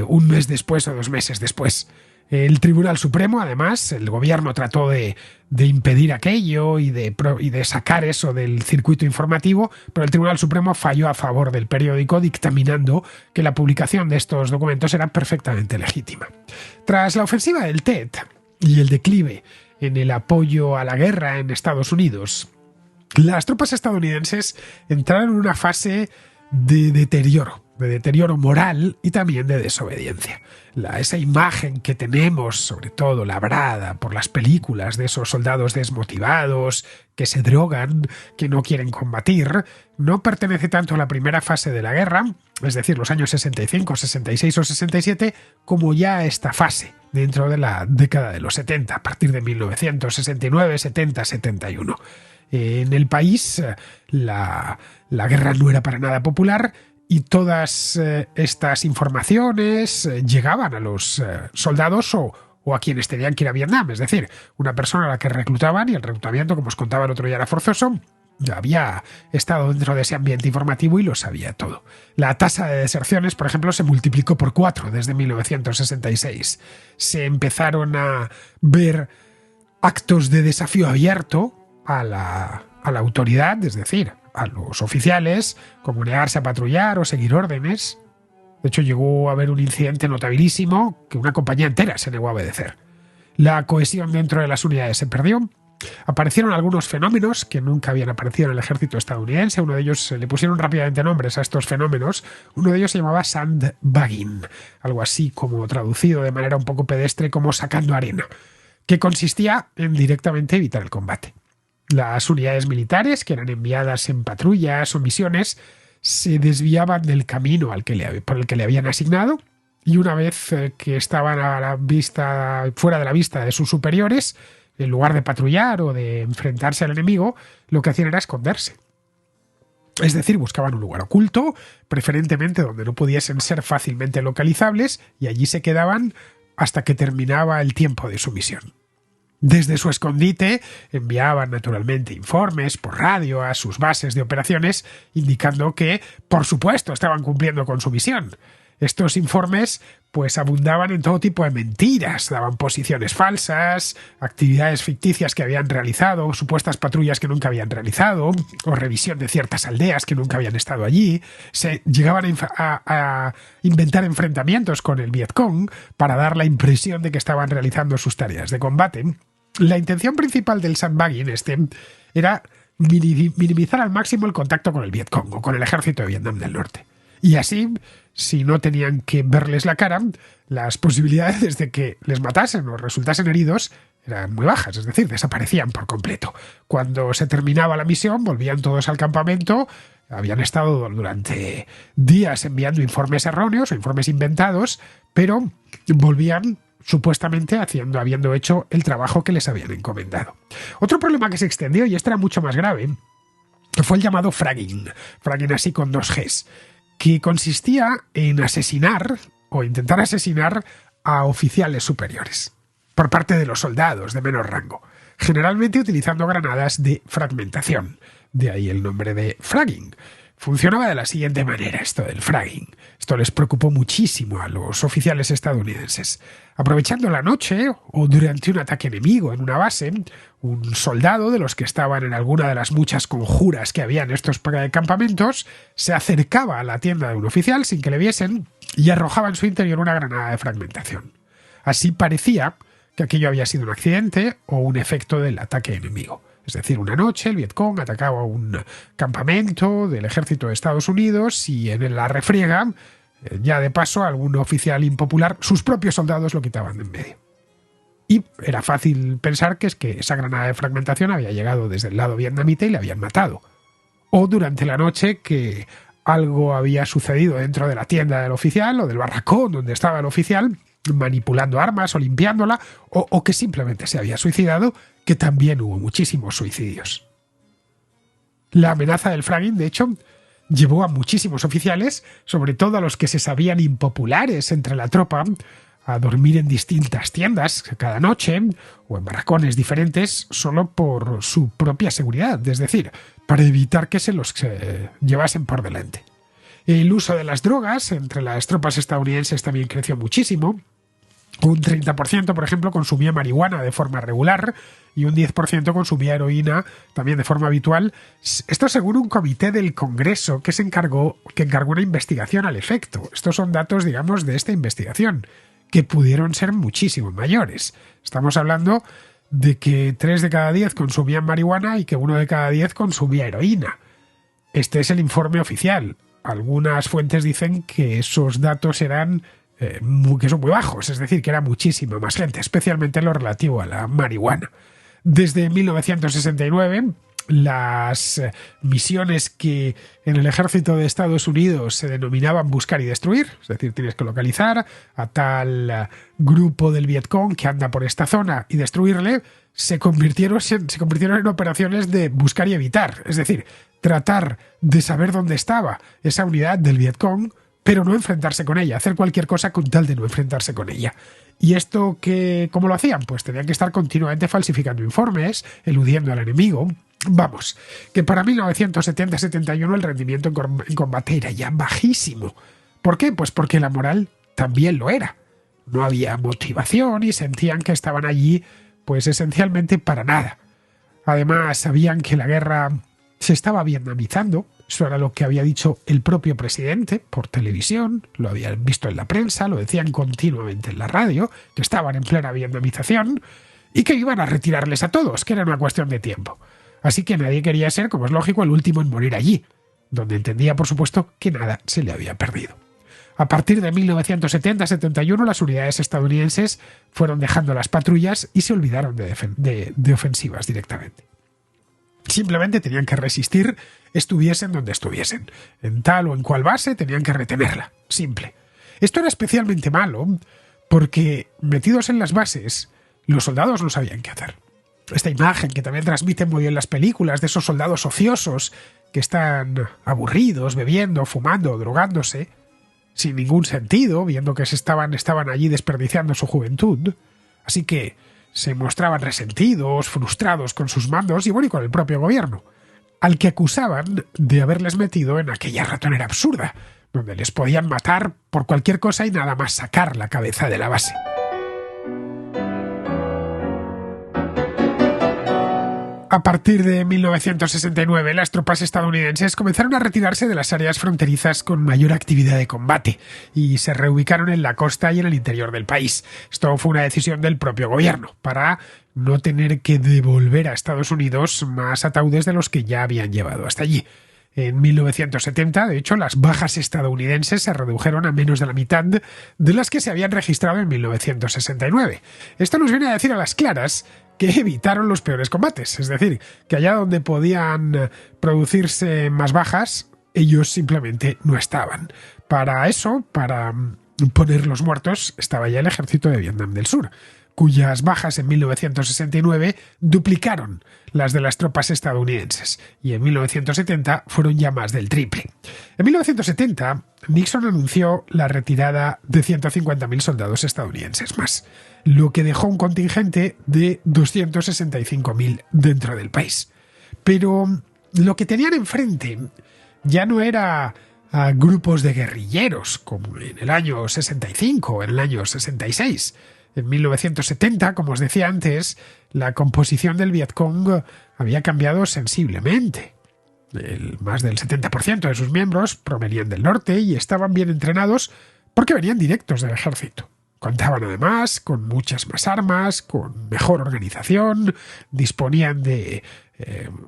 un mes después o 2 meses después. El Tribunal Supremo, además, el gobierno trató de impedir aquello y de sacar eso del circuito informativo, pero el Tribunal Supremo falló a favor del periódico, dictaminando que la publicación de estos documentos era perfectamente legítima. Tras la ofensiva del Tet y el declive en el apoyo a la guerra en Estados Unidos, las tropas estadounidenses entraron en una fase de deterioro moral y también de desobediencia. Esa imagen que tenemos, sobre todo labrada por las películas de esos soldados desmotivados, que se drogan, que no quieren combatir, no pertenece tanto a la primera fase de la guerra, es decir, los años 65, 66 o 67, como ya a esta fase, dentro de la década de los 70, a partir de 1969, 70, 71. En el país la guerra no era para nada popular y todas estas informaciones llegaban a los soldados o a quienes tenían que ir a Vietnam. Es decir, una persona a la que reclutaban, y el reclutamiento, como os contaba el otro día, era forzoso, había estado dentro de ese ambiente informativo y lo sabía todo. La tasa de deserciones, por ejemplo, se multiplicó por 4 desde 1966. Se empezaron a ver actos de desafío abierto a la autoridad, es decir, a los oficiales, como negarse a patrullar o seguir órdenes. De hecho, llegó a haber un incidente notabilísimo que una compañía entera se negó a obedecer. La cohesión dentro de las unidades se perdió. Aparecieron algunos fenómenos que nunca habían aparecido en el ejército estadounidense. Uno de ellos, le pusieron rápidamente nombres a estos fenómenos. Uno de ellos se llamaba sandbagging, algo así como traducido de manera un poco pedestre como sacando arena, que consistía en directamente evitar el combate. Las unidades militares, que eran enviadas en patrullas o misiones, se desviaban del camino por el que le habían asignado, y una vez que estaban fuera de la vista de sus superiores, en lugar de patrullar o de enfrentarse al enemigo, lo que hacían era esconderse. Es decir, buscaban un lugar oculto, preferentemente donde no pudiesen ser fácilmente localizables, y allí se quedaban hasta que terminaba el tiempo de su misión. Desde su escondite enviaban naturalmente informes por radio a sus bases de operaciones indicando que, por supuesto, estaban cumpliendo con su misión. Estos informes pues abundaban en todo tipo de mentiras, daban posiciones falsas, actividades ficticias que habían realizado, supuestas patrullas que nunca habían realizado, o revisión de ciertas aldeas que nunca habían estado allí. Se llegaban a inventar enfrentamientos con el Vietcong para dar la impresión de que estaban realizando sus tareas de combate. La intención principal del sandbagging era minimizar al máximo el contacto con el Vietcong o con el ejército de Vietnam del Norte. Y así, si no tenían que verles la cara, las posibilidades de que les matasen o resultasen heridos eran muy bajas, es decir, desaparecían por completo. Cuando se terminaba la misión, volvían todos al campamento. Habían estado durante días enviando informes erróneos o informes inventados, pero volvían supuestamente habiendo hecho el trabajo que les habían encomendado. Otro problema que se extendió, y este era mucho más grave, fue el llamado fragging así con 2 Gs, que consistía en asesinar o intentar asesinar a oficiales superiores por parte de los soldados de menor rango, generalmente utilizando granadas de fragmentación. De ahí el nombre de fragging. Funcionaba de la siguiente manera esto del fragging. Esto les preocupó muchísimo a los oficiales estadounidenses. Aprovechando la noche o durante un ataque enemigo en una base, un soldado de los que estaban en alguna de las muchas conjuras que había en estos campamentos se acercaba a la tienda de un oficial sin que le viesen y arrojaba en su interior una granada de fragmentación. Así parecía que aquello había sido un accidente o un efecto del ataque enemigo. Es decir, una noche el Vietcong atacaba un campamento del ejército de Estados Unidos y en la refriega, ya de paso, algún oficial impopular, sus propios soldados lo quitaban de en medio. Y era fácil pensar que esa granada de fragmentación había llegado desde el lado vietnamita y le habían matado. O durante la noche que algo había sucedido dentro de la tienda del oficial o del barracón donde estaba el oficial, manipulando armas o limpiándola, o que simplemente se había suicidado, que también hubo muchísimos suicidios. La amenaza del fragging, de hecho, llevó a muchísimos oficiales, sobre todo a los que se sabían impopulares entre la tropa, a dormir en distintas tiendas cada noche o en barracones diferentes solo por su propia seguridad, es decir, para evitar que se los llevasen por delante. El uso de las drogas entre las tropas estadounidenses también creció muchísimo. Un 30%, por ejemplo, consumía marihuana de forma regular y un 10% consumía heroína también de forma habitual. Esto según un comité del Congreso que encargó una investigación al efecto. Estos son datos, digamos, de esta investigación, que pudieron ser muchísimo mayores. Estamos hablando de que 3 de cada 10 consumían marihuana y que 1 de cada 10 consumía heroína. Este es el informe oficial. Algunas fuentes dicen que esos datos eran que son muy bajos, es decir, que era muchísima más gente, especialmente en lo relativo a la marihuana. Desde 1969, las misiones que en el ejército de Estados Unidos se denominaban buscar y destruir, es decir, tienes que localizar a tal grupo del Vietcong que anda por esta zona y destruirle, se convirtieron en operaciones de buscar y evitar, es decir, tratar de saber dónde estaba esa unidad del Vietcong, pero no enfrentarse con ella, hacer cualquier cosa con tal de no enfrentarse con ella. ¿Y esto cómo lo hacían? Pues tenían que estar continuamente falsificando informes, eludiendo al enemigo. Vamos, que para 1970-71 el rendimiento en combate era ya bajísimo. ¿Por qué? Pues porque la moral también lo era. No había motivación y sentían que estaban allí, pues esencialmente para nada. Además, sabían que la guerra se estaba vietnamizando. Eso era lo que había dicho el propio presidente por televisión, lo habían visto en la prensa, lo decían continuamente en la radio, que estaban en plena vietnamización y que iban a retirarles a todos, que era una cuestión de tiempo. Así que nadie quería ser, como es lógico, el último en morir allí, donde entendía, por supuesto, que nada se le había perdido. A partir de 1970-71, las unidades estadounidenses fueron dejando las patrullas y se olvidaron de ofensivas directamente. Simplemente tenían que resistir, estuviesen donde estuviesen. En tal o en cual base tenían que retenerla. Simple. Esto era especialmente malo porque, metidos en las bases, los soldados no sabían qué hacer. Esta imagen que también transmiten muy bien las películas de esos soldados ociosos que están aburridos, bebiendo, fumando, drogándose, sin ningún sentido, viendo que estaban allí desperdiciando su juventud. Así que se mostraban resentidos, frustrados con sus mandos y con el propio gobierno, al que acusaban de haberles metido en aquella ratonera absurda, donde les podían matar por cualquier cosa y nada más sacar la cabeza de la base. A partir de 1969, las tropas estadounidenses comenzaron a retirarse de las áreas fronterizas con mayor actividad de combate y se reubicaron en la costa y en el interior del país. Esto fue una decisión del propio gobierno para no tener que devolver a Estados Unidos más ataúdes de los que ya habían llevado hasta allí. En 1970, de hecho, las bajas estadounidenses se redujeron a menos de la mitad de las que se habían registrado en 1969. Esto nos viene a decir a las claras que evitaron los peores combates, es decir, que allá donde podían producirse más bajas, ellos simplemente no estaban. Para eso, para poner los muertos, estaba ya el ejército de Vietnam del Sur, cuyas bajas en 1969 duplicaron las de las tropas estadounidenses, y en 1970 fueron ya más del triple. En 1970, Nixon anunció la retirada de 150.000 soldados estadounidenses más, lo que dejó un contingente de 265.000 dentro del país. Pero lo que tenían enfrente ya no era a grupos de guerrilleros, como en el año 65 o en el año 66. En 1970, como os decía antes, la composición del Vietcong había cambiado sensiblemente. Más del 70% de sus miembros provenían del norte y estaban bien entrenados porque venían directos del ejército. Contaban además con muchas más armas, con mejor organización, disponían de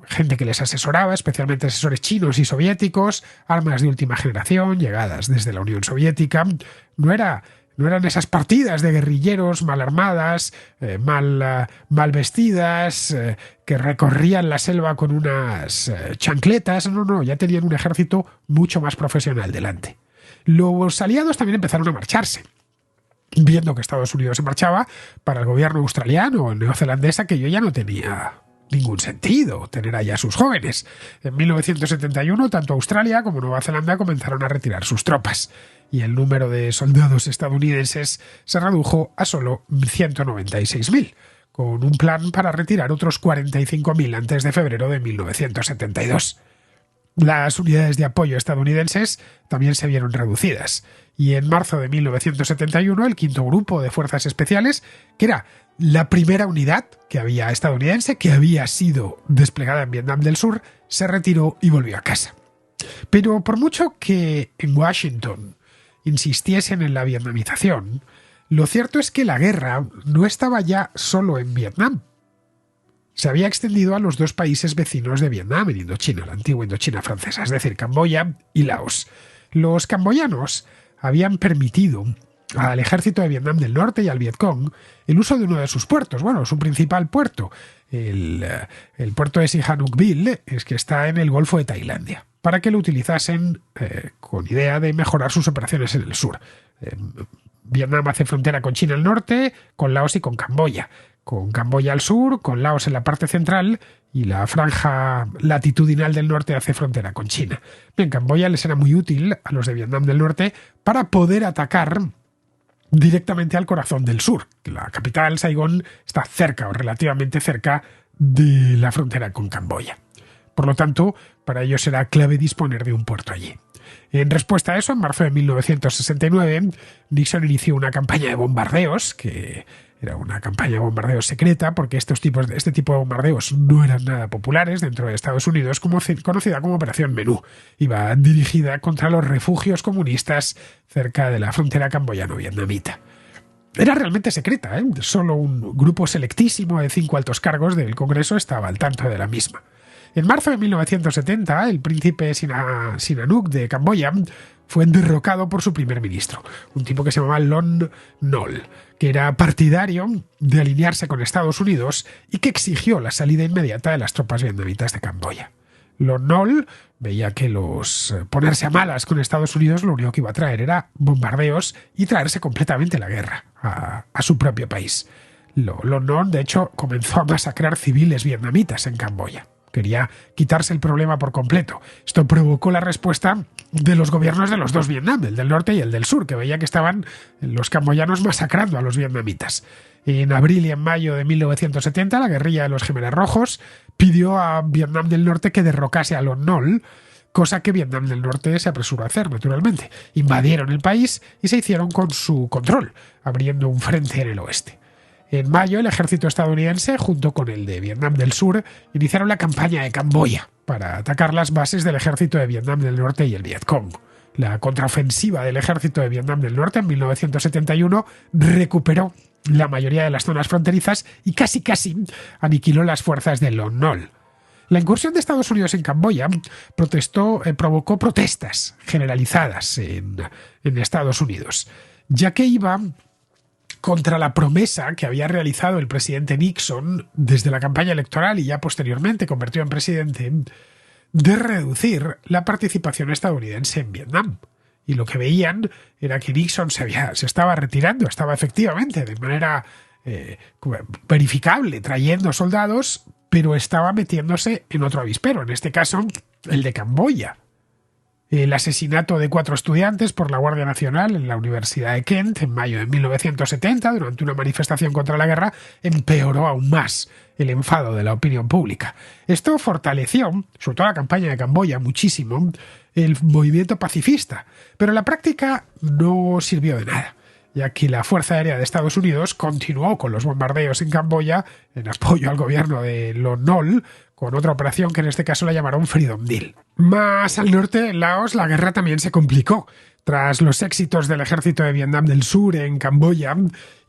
gente que les asesoraba, especialmente asesores chinos y soviéticos, armas de última generación, llegadas desde la Unión Soviética. No eran esas partidas de guerrilleros mal armadas, mal vestidas, que recorrían la selva con unas chancletas. No, ya tenían un ejército mucho más profesional delante. Los aliados también empezaron a marcharse. Viendo que Estados Unidos se marchaba, para el gobierno australiano o neozelandés aquello ya no tenía ningún sentido, tener allá a sus jóvenes. En 1971, tanto Australia como Nueva Zelanda comenzaron a retirar sus tropas, y el número de soldados estadounidenses se redujo a solo 196.000, con un plan para retirar otros 45.000 antes de febrero de 1972. Las unidades de apoyo estadounidenses también se vieron reducidas, y en marzo de 1971 el quinto grupo de fuerzas especiales, que era la primera unidad estadounidense que había sido desplegada en Vietnam del Sur, se retiró y volvió a casa. Pero por mucho que en Washington insistiesen en la vietnamización, lo cierto es que la guerra no estaba ya solo en Vietnam. Se había extendido a los dos países vecinos de Vietnam, en Indochina, la antigua Indochina francesa, es decir, Camboya y Laos. Los camboyanos habían permitido al ejército de Vietnam del Norte y al Vietcong el uso de uno de sus puertos, su principal puerto, el puerto de Sihanoukville, es que está en el Golfo de Tailandia, para que lo utilizasen con idea de mejorar sus operaciones en el sur. Vietnam hace frontera con China al norte, con Laos y con Camboya al sur, con Laos en la parte central, y la franja latitudinal del norte hace frontera con China. Bien, Camboya les era muy útil a los de Vietnam del Norte para poder atacar directamente al corazón del sur. La capital, Saigón, está cerca o relativamente cerca de la frontera con Camboya. Por lo tanto, para ellos era clave disponer de un puerto allí. En respuesta a eso, en marzo de 1969, Nixon inició una campaña de bombardeos, que era una campaña de bombardeos secreta, porque este tipo de bombardeos no eran nada populares dentro de Estados Unidos, conocida como Operación Menú. Iba dirigida contra los refugios comunistas cerca de la frontera camboyano-vietnamita. Era realmente secreta, Solo un grupo selectísimo de 5 altos cargos del Congreso estaba al tanto de la misma. En marzo de 1970, el príncipe Sihanouk de Camboya fue derrocado por su primer ministro, un tipo que se llamaba Lon Nol, que era partidario de alinearse con Estados Unidos y que exigió la salida inmediata de las tropas vietnamitas de Camboya. Lon Nol veía que ponerse a malas con Estados Unidos lo único que iba a traer era bombardeos y traerse completamente la guerra a su propio país. Lon Nol, de hecho, comenzó a masacrar civiles vietnamitas en Camboya. Quería quitarse el problema por completo. Esto provocó la respuesta de los gobiernos de los dos Vietnam, el del norte y el del sur, que veía que estaban los camboyanos masacrando a los vietnamitas. En abril y en mayo de 1970, la guerrilla de los Gemeres Rojos pidió a Vietnam del Norte que derrocase a Lon Nol cosa que Vietnam del Norte se apresuró a hacer, naturalmente. Invadieron el país y se hicieron con su control, abriendo un frente en el oeste. En mayo, el ejército estadounidense, junto con el de Vietnam del Sur, iniciaron la campaña de Camboya para atacar las bases del ejército de Vietnam del Norte y el Vietcong. La contraofensiva del ejército de Vietnam del Norte en 1971 recuperó la mayoría de las zonas fronterizas y casi aniquiló las fuerzas de Lon Nol. La incursión de Estados Unidos en Camboya provocó protestas generalizadas en Estados Unidos, ya que iba contra la promesa que había realizado el presidente Nixon desde la campaña electoral y ya posteriormente convertido en presidente, de reducir la participación estadounidense en Vietnam. Y lo que veían era que Nixon se estaba retirando, estaba efectivamente de manera verificable trayendo soldados, pero estaba metiéndose en otro avispero, en este caso el de Camboya. El asesinato de 4 estudiantes por la Guardia Nacional en la Universidad de Kent en mayo de 1970, durante una manifestación contra la guerra, empeoró aún más el enfado de la opinión pública. Esto fortaleció, sobre todo la campaña de Camboya, muchísimo el movimiento pacifista, pero en la práctica no sirvió de nada, ya que la Fuerza Aérea de Estados Unidos continuó con los bombardeos en Camboya en apoyo al gobierno de Lon Nol, con otra operación que en este caso la llamaron Freedom Deal. Más al norte, en Laos, la guerra también se complicó. Tras los éxitos del ejército de Vietnam del Sur en Camboya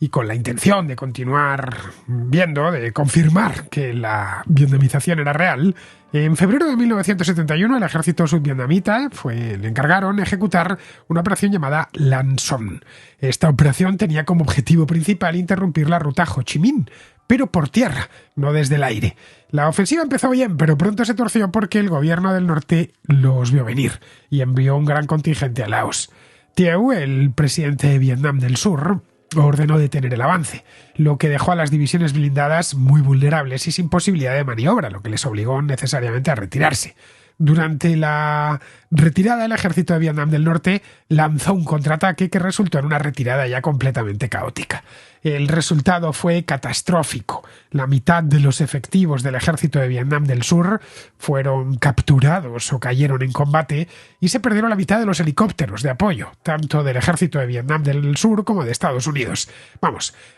y con la intención de continuar de confirmar que la vietnamización era real, en febrero de 1971 el ejército subvietnamita le encargaron ejecutar una operación llamada Lan Son. Esta operación tenía como objetivo principal interrumpir la ruta Ho Chi Minh, pero por tierra, no desde el aire. La ofensiva empezó bien, pero pronto se torció porque el gobierno del norte los vio venir y envió un gran contingente a Laos. Thieu, el presidente de Vietnam del Sur, ordenó detener el avance, lo que dejó a las divisiones blindadas muy vulnerables y sin posibilidad de maniobra, lo que les obligó necesariamente a retirarse. Durante la retirada, el ejército de Vietnam del Norte lanzó un contraataque que resultó en una retirada ya completamente caótica. El resultado fue catastrófico. La mitad de los efectivos del ejército de Vietnam del Sur fueron capturados o cayeron en combate y se perdieron la mitad de los helicópteros de apoyo, tanto del ejército de Vietnam del Sur como de Estados Unidos.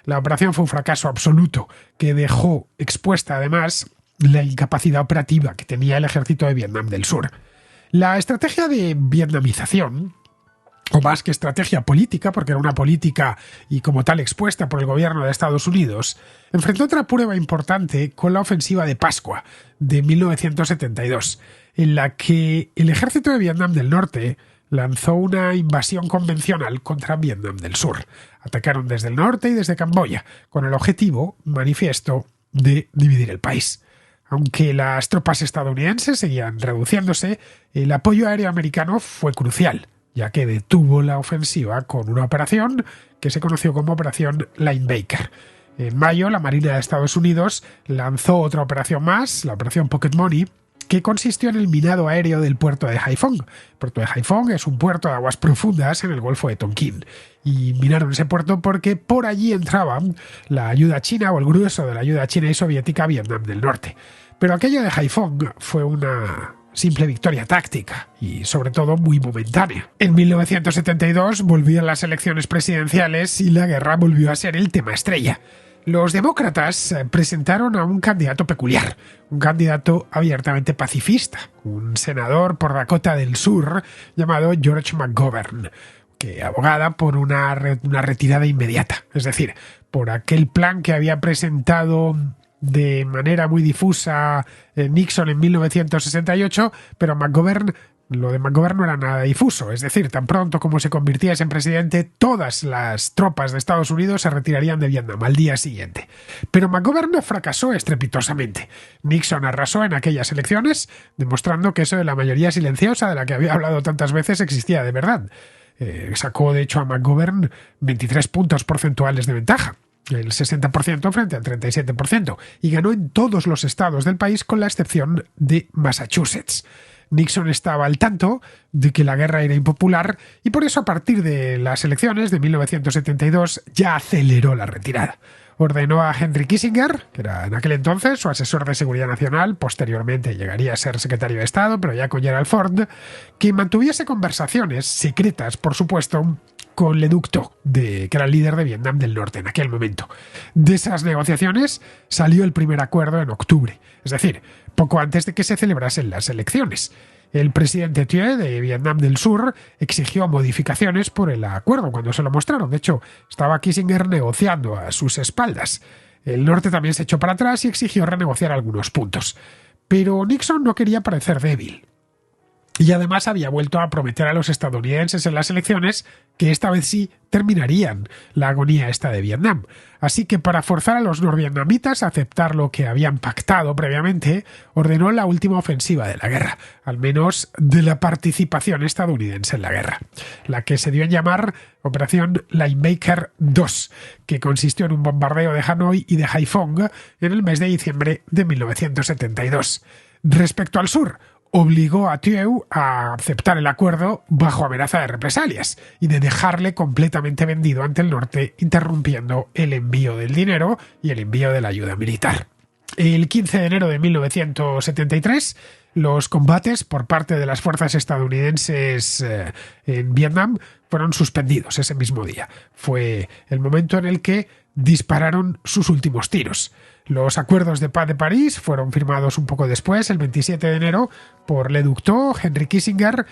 La operación fue un fracaso absoluto que dejó expuesta además la incapacidad operativa que tenía el ejército de Vietnam del Sur. La estrategia de vietnamización, o más que estrategia política, porque era una política y como tal expuesta por el gobierno de Estados Unidos, enfrentó otra prueba importante con la ofensiva de Pascua de 1972, en la que el ejército de Vietnam del Norte lanzó una invasión convencional contra Vietnam del Sur. Atacaron desde el norte y desde Camboya, con el objetivo manifiesto de dividir el país. Aunque las tropas estadounidenses seguían reduciéndose, el apoyo aéreo americano fue crucial, ya que detuvo la ofensiva con una operación que se conoció como Operación Linebacker. En mayo, la Marina de Estados Unidos lanzó otra operación más, la Operación Pocket Money, que consistió en el minado aéreo del puerto de Haiphong. El puerto de Haiphong es un puerto de aguas profundas en el Golfo de Tonkin. Y minaron ese puerto porque por allí entraba la ayuda china o el grueso de la ayuda china y soviética a Vietnam del Norte. Pero aquello de Haiphong fue una simple victoria táctica y sobre todo muy momentánea. En 1972 volvían las elecciones presidenciales y la guerra volvió a ser el tema estrella. Los demócratas presentaron a un candidato peculiar, un candidato abiertamente pacifista, un senador por Dakota del Sur llamado George McGovern, que abogaba por una retirada inmediata, es decir, por aquel plan que había presentado de manera muy difusa Nixon en 1968, pero lo de McGovern no era nada difuso, es decir, tan pronto como se convirtiese en presidente, todas las tropas de Estados Unidos se retirarían de Vietnam al día siguiente. Pero McGovern fracasó estrepitosamente. Nixon arrasó en aquellas elecciones, demostrando que eso de la mayoría silenciosa de la que había hablado tantas veces existía de verdad. Sacó de hecho a McGovern 23 puntos porcentuales de ventaja, el 60% frente al 37%, y ganó en todos los estados del país con la excepción de Massachusetts. Nixon estaba al tanto de que la guerra era impopular y por eso a partir de las elecciones de 1972 ya aceleró la retirada. ordenó a Henry Kissinger, que era en aquel entonces su asesor de seguridad nacional, posteriormente llegaría a ser secretario de Estado, pero ya con Gerald Ford, que mantuviese conversaciones secretas, por supuesto, con Le Duc Tho, que era el líder de Vietnam del Norte en aquel momento. De esas negociaciones salió el primer acuerdo en octubre, es decir, poco antes de que se celebrasen las elecciones. El presidente Thieu de Vietnam del Sur exigió modificaciones por el acuerdo cuando se lo mostraron. De hecho, estaba Kissinger negociando a sus espaldas. El norte también se echó para atrás y exigió renegociar algunos puntos. Pero Nixon no quería parecer débil. Y además había vuelto a prometer a los estadounidenses en las elecciones que esta vez sí terminarían la agonía esta de Vietnam. Así que para forzar a los norvietnamitas a aceptar lo que habían pactado previamente, ordenó la última ofensiva de la guerra, al menos de la participación estadounidense en la guerra, la que se dio en llamar Operación Linemaker II, que consistió en un bombardeo de Hanoi y de Haiphong en el mes de diciembre de 1972. Respecto al sur, obligó a Thieu a aceptar el acuerdo bajo amenaza de represalias y de dejarle completamente vendido ante el norte, interrumpiendo el envío del dinero y el envío de la ayuda militar. El 15 de enero de 1973, los combates por parte de las fuerzas estadounidenses en Vietnam fueron suspendidos ese mismo día. Fue el momento en el que dispararon sus últimos tiros. Los acuerdos de paz de París fueron firmados un poco después, el 27 de enero, por Le Duc Tho, Henry Kissinger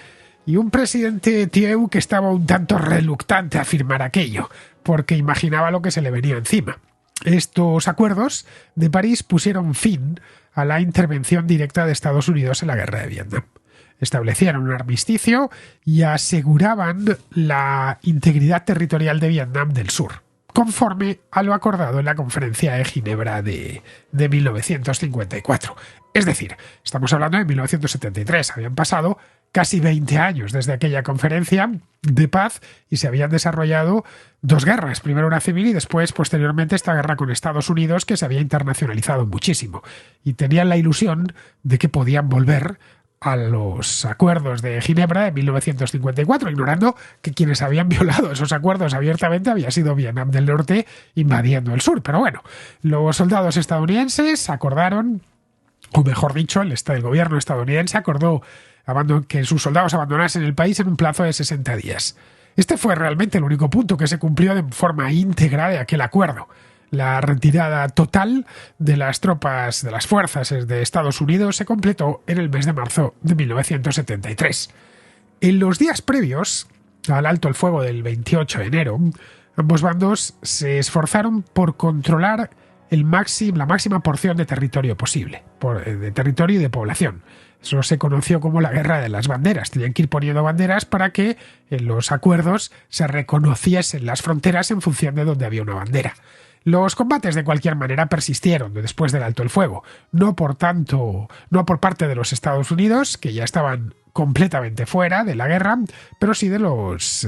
y un presidente Thieu que estaba un tanto reluctante a firmar aquello, porque imaginaba lo que se le venía encima. Estos acuerdos de París pusieron fin a la intervención directa de Estados Unidos en la guerra de Vietnam. Establecieron un armisticio y aseguraban la integridad territorial de Vietnam del Sur, conforme a lo acordado en la Conferencia de Ginebra de 1954. Es decir, estamos hablando de 1973, habían pasado casi 20 años desde aquella conferencia de paz y se habían desarrollado dos guerras, primero una civil y después, posteriormente, esta guerra con Estados Unidos que se había internacionalizado muchísimo y tenían la ilusión de que podían volver a los acuerdos de Ginebra de 1954, ignorando que quienes habían violado esos acuerdos abiertamente había sido Vietnam del Norte invadiendo el sur. Pero bueno, los soldados estadounidenses acordaron, o mejor dicho, el gobierno estadounidense acordó que sus soldados abandonasen el país en un plazo de 60 días. Este fue realmente el único punto que se cumplió de forma íntegra de aquel acuerdo. La retirada total de las tropas, de las fuerzas de Estados Unidos se completó en el mes de marzo de 1973. En los días previos al alto el fuego del 28 de enero, ambos bandos se esforzaron por controlar la máxima porción de territorio posible, de territorio y de población. Eso se conoció como la Guerra de las Banderas. Tenían que ir poniendo banderas para que en los acuerdos se reconociesen las fronteras en función de donde había una bandera. Los combates de cualquier manera persistieron después del alto el fuego, no por parte de los Estados Unidos, que ya estaban completamente fuera de la guerra, pero sí de los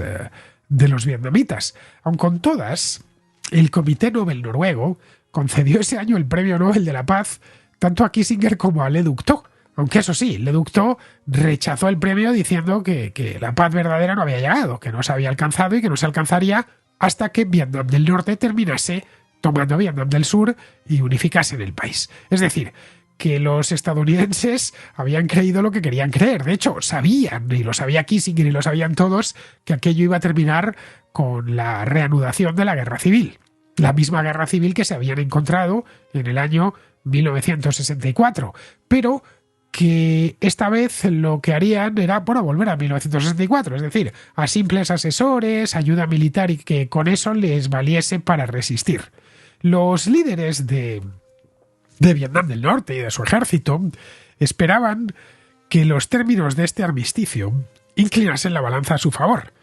vietnamitas. Aun con todas, el Comité Nobel noruego concedió ese año el Premio Nobel de la Paz tanto a Kissinger como a Le Duc Tho. Aunque eso sí, Le Duc Tho rechazó el premio diciendo que la paz verdadera no había llegado, que no se había alcanzado y que no se alcanzaría hasta que Vietnam del Norte terminase tomando Vietnam del Sur y unificasen el país. Es decir, que los estadounidenses habían creído lo que querían creer. De hecho, sabían, y lo sabía Kissinger y lo sabían todos, que aquello iba a terminar con la reanudación de la guerra civil. La misma guerra civil que se habían encontrado en el año 1964. Pero que esta vez lo que harían era, volver a 1964, es decir, a simples asesores, ayuda militar y que con eso les valiese para resistir. Los líderes de Vietnam del Norte y de su ejército esperaban que los términos de este armisticio inclinasen la balanza a su favor,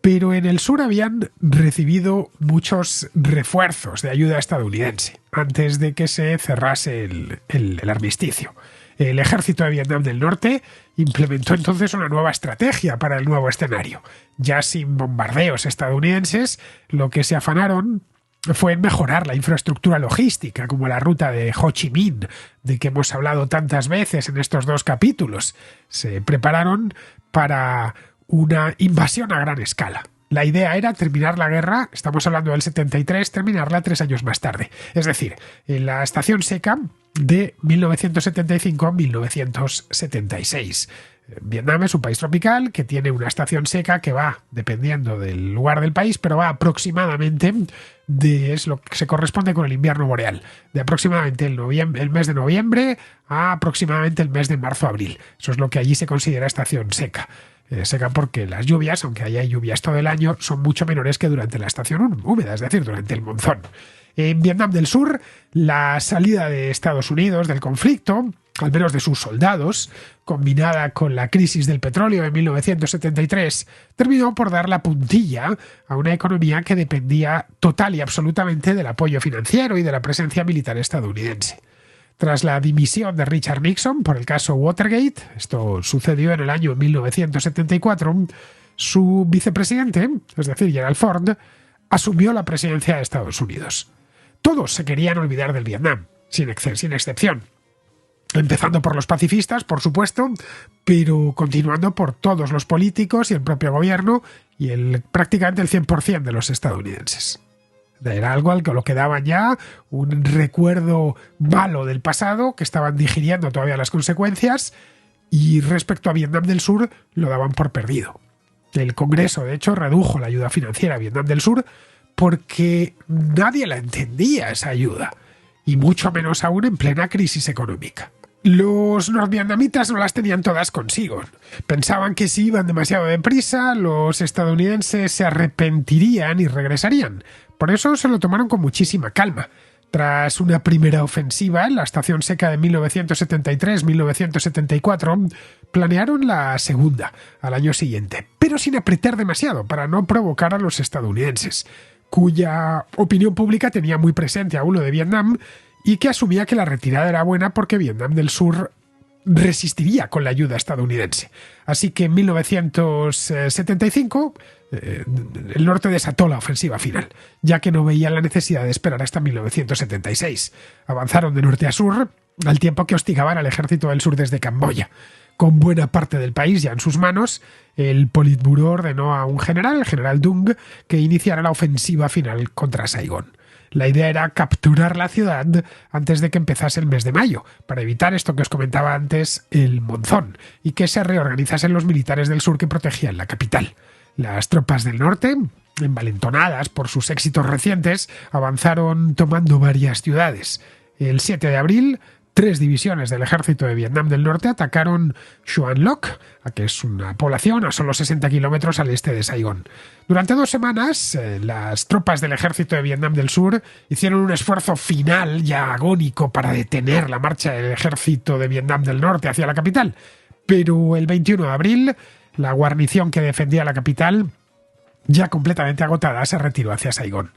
pero en el sur habían recibido muchos refuerzos de ayuda estadounidense antes de que se cerrase el armisticio. El ejército de Vietnam del Norte implementó entonces una nueva estrategia para el nuevo escenario. Ya sin bombardeos estadounidenses, lo que se afanaron fue en mejorar la infraestructura logística, como la ruta de Ho Chi Minh, de que hemos hablado tantas veces en estos dos capítulos. Se prepararon para una invasión a gran escala. La idea era terminar la guerra, estamos hablando del 73, terminarla 3 años más tarde. Es decir, en la estación seca de 1975 a 1976. Vietnam es un país tropical que tiene una estación seca que va, dependiendo del lugar del país, pero va aproximadamente es lo que se corresponde con el invierno boreal, de aproximadamente el mes de noviembre a aproximadamente el mes de marzo-abril. Eso es lo que allí se considera estación seca. Seca porque las lluvias, aunque haya lluvias todo el año, son mucho menores que durante la estación húmeda, es decir, durante el monzón. En Vietnam del Sur, la salida de Estados Unidos del conflicto, al menos de sus soldados, combinada con la crisis del petróleo en 1973, terminó por dar la puntilla a una economía que dependía total y absolutamente del apoyo financiero y de la presencia militar estadounidense. Tras la dimisión de Richard Nixon por el caso Watergate, esto sucedió en el año 1974, su vicepresidente, es decir, Gerald Ford, asumió la presidencia de Estados Unidos. Todos se querían olvidar del Vietnam, sin excepción. Empezando por los pacifistas, por supuesto, pero continuando por todos los políticos y el propio gobierno y prácticamente el 100% de los estadounidenses. Era algo al que lo quedaban ya un recuerdo malo del pasado, que estaban digiriendo todavía las consecuencias, y respecto a Vietnam del Sur lo daban por perdido. El Congreso, de hecho, redujo la ayuda financiera a Vietnam del Sur porque nadie la entendía, esa ayuda, y mucho menos aún en plena crisis económica. Los norvietnamitas no las tenían todas consigo. Pensaban que si iban demasiado deprisa, los estadounidenses se arrepentirían y regresarían. Por eso se lo tomaron con muchísima calma. Tras una primera ofensiva en la estación seca de 1973-1974, planearon la segunda al año siguiente, pero sin apretar demasiado para no provocar a los estadounidenses, cuya opinión pública tenía muy presente aún lo de Vietnam y que asumía que la retirada era buena porque Vietnam del Sur resistiría con la ayuda estadounidense. Así que en 1975 el norte desató la ofensiva final, ya que no veía la necesidad de esperar hasta 1976. Avanzaron de norte a sur al tiempo que hostigaban al ejército del sur desde Camboya. Con buena parte del país ya en sus manos, el Politburó ordenó a un general, el general Dung, que iniciara la ofensiva final contra Saigón. La idea era capturar la ciudad antes de que empezase el mes de mayo, para evitar esto que os comentaba antes, el monzón, y que se reorganizasen los militares del sur que protegían la capital. Las tropas del norte, envalentonadas por sus éxitos recientes, avanzaron tomando varias ciudades. El 7 de abril, 3 divisiones del ejército de Vietnam del Norte atacaron Xuan Loc, que es una población a solo 60 kilómetros al este de Saigón. Durante 2 semanas, las tropas del ejército de Vietnam del Sur hicieron un esfuerzo final ya agónico para detener la marcha del ejército de Vietnam del Norte hacia la capital. Pero el 21 de abril, la guarnición que defendía la capital, ya completamente agotada, se retiró hacia Saigón.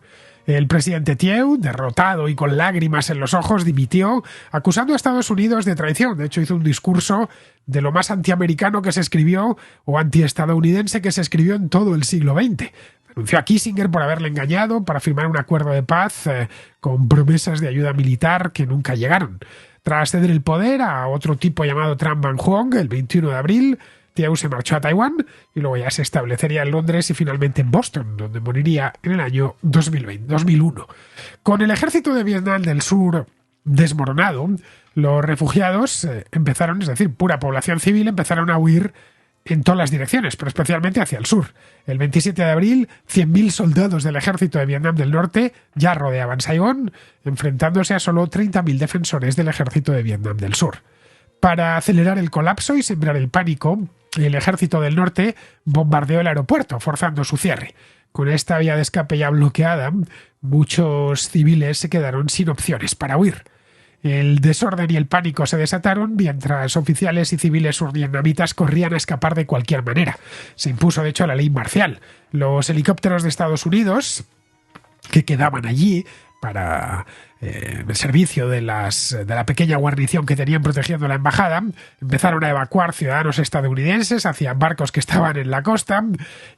El presidente Thieu, derrotado y con lágrimas en los ojos, dimitió, acusando a Estados Unidos de traición. De hecho, hizo un discurso de lo más antiamericano que se escribió, o antiestadounidense que se escribió en todo el siglo XX. Denunció a Kissinger por haberle engañado para firmar un acuerdo de paz con promesas de ayuda militar que nunca llegaron. Tras ceder el poder a otro tipo llamado Tran Van Huong, el 21 de abril, Thieu se marchó a Taiwán y luego ya se establecería en Londres y finalmente en Boston, donde moriría en el año 2001. Con el ejército de Vietnam del Sur desmoronado, los refugiados empezaron, es decir, pura población civil, empezaron a huir en todas las direcciones, pero especialmente hacia el sur. El 27 de abril, 100.000 soldados del ejército de Vietnam del Norte ya rodeaban Saigón, enfrentándose a solo 30.000 defensores del ejército de Vietnam del Sur. Para acelerar el colapso y sembrar el pánico, el ejército del norte bombardeó el aeropuerto, forzando su cierre. Con esta vía de escape ya bloqueada, muchos civiles se quedaron sin opciones para huir. El desorden y el pánico se desataron mientras oficiales y civiles survietnamitas corrían a escapar de cualquier manera. Se impuso, de hecho, la ley marcial. Los helicópteros de Estados Unidos, que quedaban allí para el servicio de la pequeña guarnición que tenían protegiendo la embajada, empezaron a evacuar ciudadanos estadounidenses hacia barcos que estaban en la costa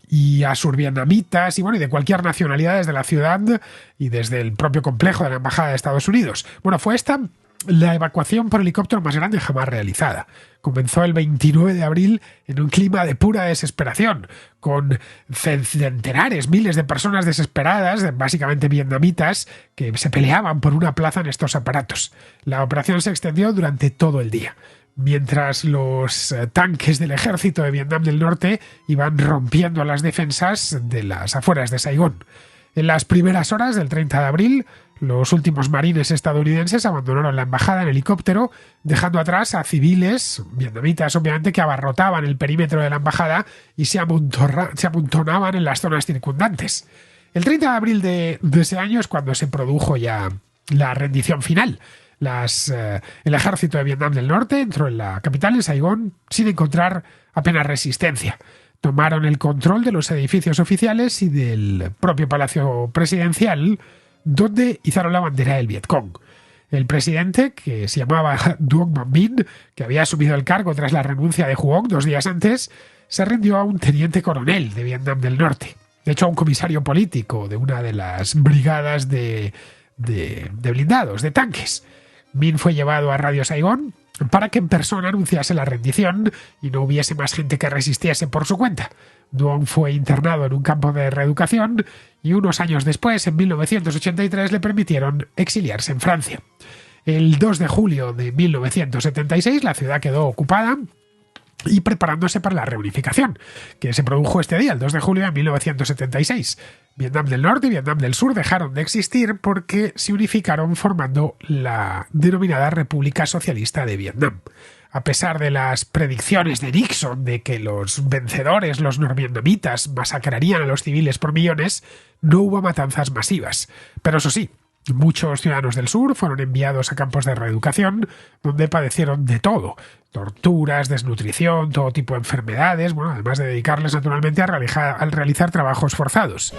y a survietnamitas y de cualquier nacionalidad desde la ciudad y desde el propio complejo de la embajada de Estados Unidos. Fue esta la evacuación por helicóptero más grande jamás realizada. Comenzó el 29 de abril en un clima de pura desesperación, con centenares, miles de personas desesperadas, básicamente vietnamitas, que se peleaban por una plaza en estos aparatos. La operación se extendió durante todo el día, mientras los tanques del ejército de Vietnam del Norte iban rompiendo las defensas de las afueras de Saigón. En las primeras horas del 30 de abril, los últimos marines estadounidenses abandonaron la embajada en helicóptero, dejando atrás a civiles vietnamitas, obviamente, que abarrotaban el perímetro de la embajada y se amontonaban en las zonas circundantes. El 30 de abril de ese año es cuando se produjo ya la rendición final. El ejército de Vietnam del Norte entró en la capital, en Saigón, sin encontrar apenas resistencia. Tomaron el control de los edificios oficiales y del propio palacio presidencial, donde izaron la bandera del Vietcong. El presidente, que se llamaba Duong Van Binh, que había asumido el cargo tras la renuncia de Huong 2 días antes, se rindió a un teniente coronel de Vietnam del Norte. De hecho, a un comisario político de una de las brigadas de blindados, de tanques. Minh fue llevado a Radio Saigón para que en persona anunciase la rendición y no hubiese más gente que resistiese por su cuenta. Duong fue internado en un campo de reeducación y unos años después, en 1983, le permitieron exiliarse en Francia. El 2 de julio de 1976 la ciudad quedó ocupada y preparándose para la reunificación, que se produjo este día, el 2 de julio de 1976. Vietnam del Norte y Vietnam del Sur dejaron de existir porque se unificaron formando la denominada República Socialista de Vietnam. A pesar de las predicciones de Nixon de que los vencedores, los norvietnamitas, masacrarían a los civiles por millones, no hubo matanzas masivas. Pero eso sí, muchos ciudadanos del sur fueron enviados a campos de reeducación donde padecieron de todo: torturas, desnutrición, todo tipo de enfermedades, además de dedicarles naturalmente a realizar trabajos forzados.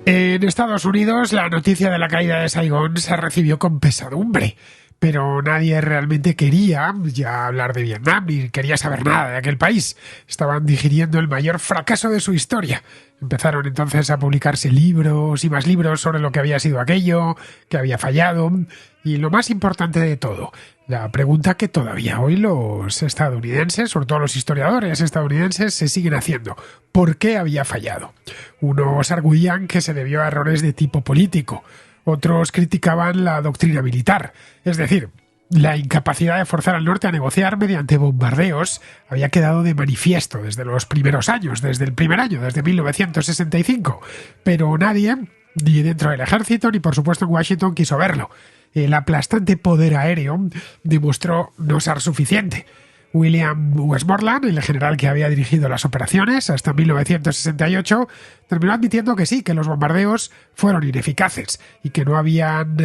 En Estados Unidos, la noticia de la caída de Saigón se recibió con pesadumbre, pero nadie realmente quería ya hablar de Vietnam ni quería saber nada de aquel país. Estaban digiriendo el mayor fracaso de su historia. Empezaron entonces a publicarse libros y más libros sobre lo que había sido aquello, que había fallado, y lo más importante de todo, la pregunta que todavía hoy los estadounidenses, sobre todo los historiadores estadounidenses, se siguen haciendo: ¿por qué había fallado? Unos arguían que se debió a errores de tipo político, otros criticaban la doctrina militar, es decir, la incapacidad de forzar al norte a negociar mediante bombardeos había quedado de manifiesto desde los primeros años, desde el primer año, desde 1965, pero nadie, ni dentro del ejército ni por supuesto en Washington, quiso verlo. El aplastante poder aéreo demostró no ser suficiente. William Westmoreland, el general que había dirigido las operaciones hasta 1968, terminó admitiendo que sí, que los bombardeos fueron ineficaces y que no habían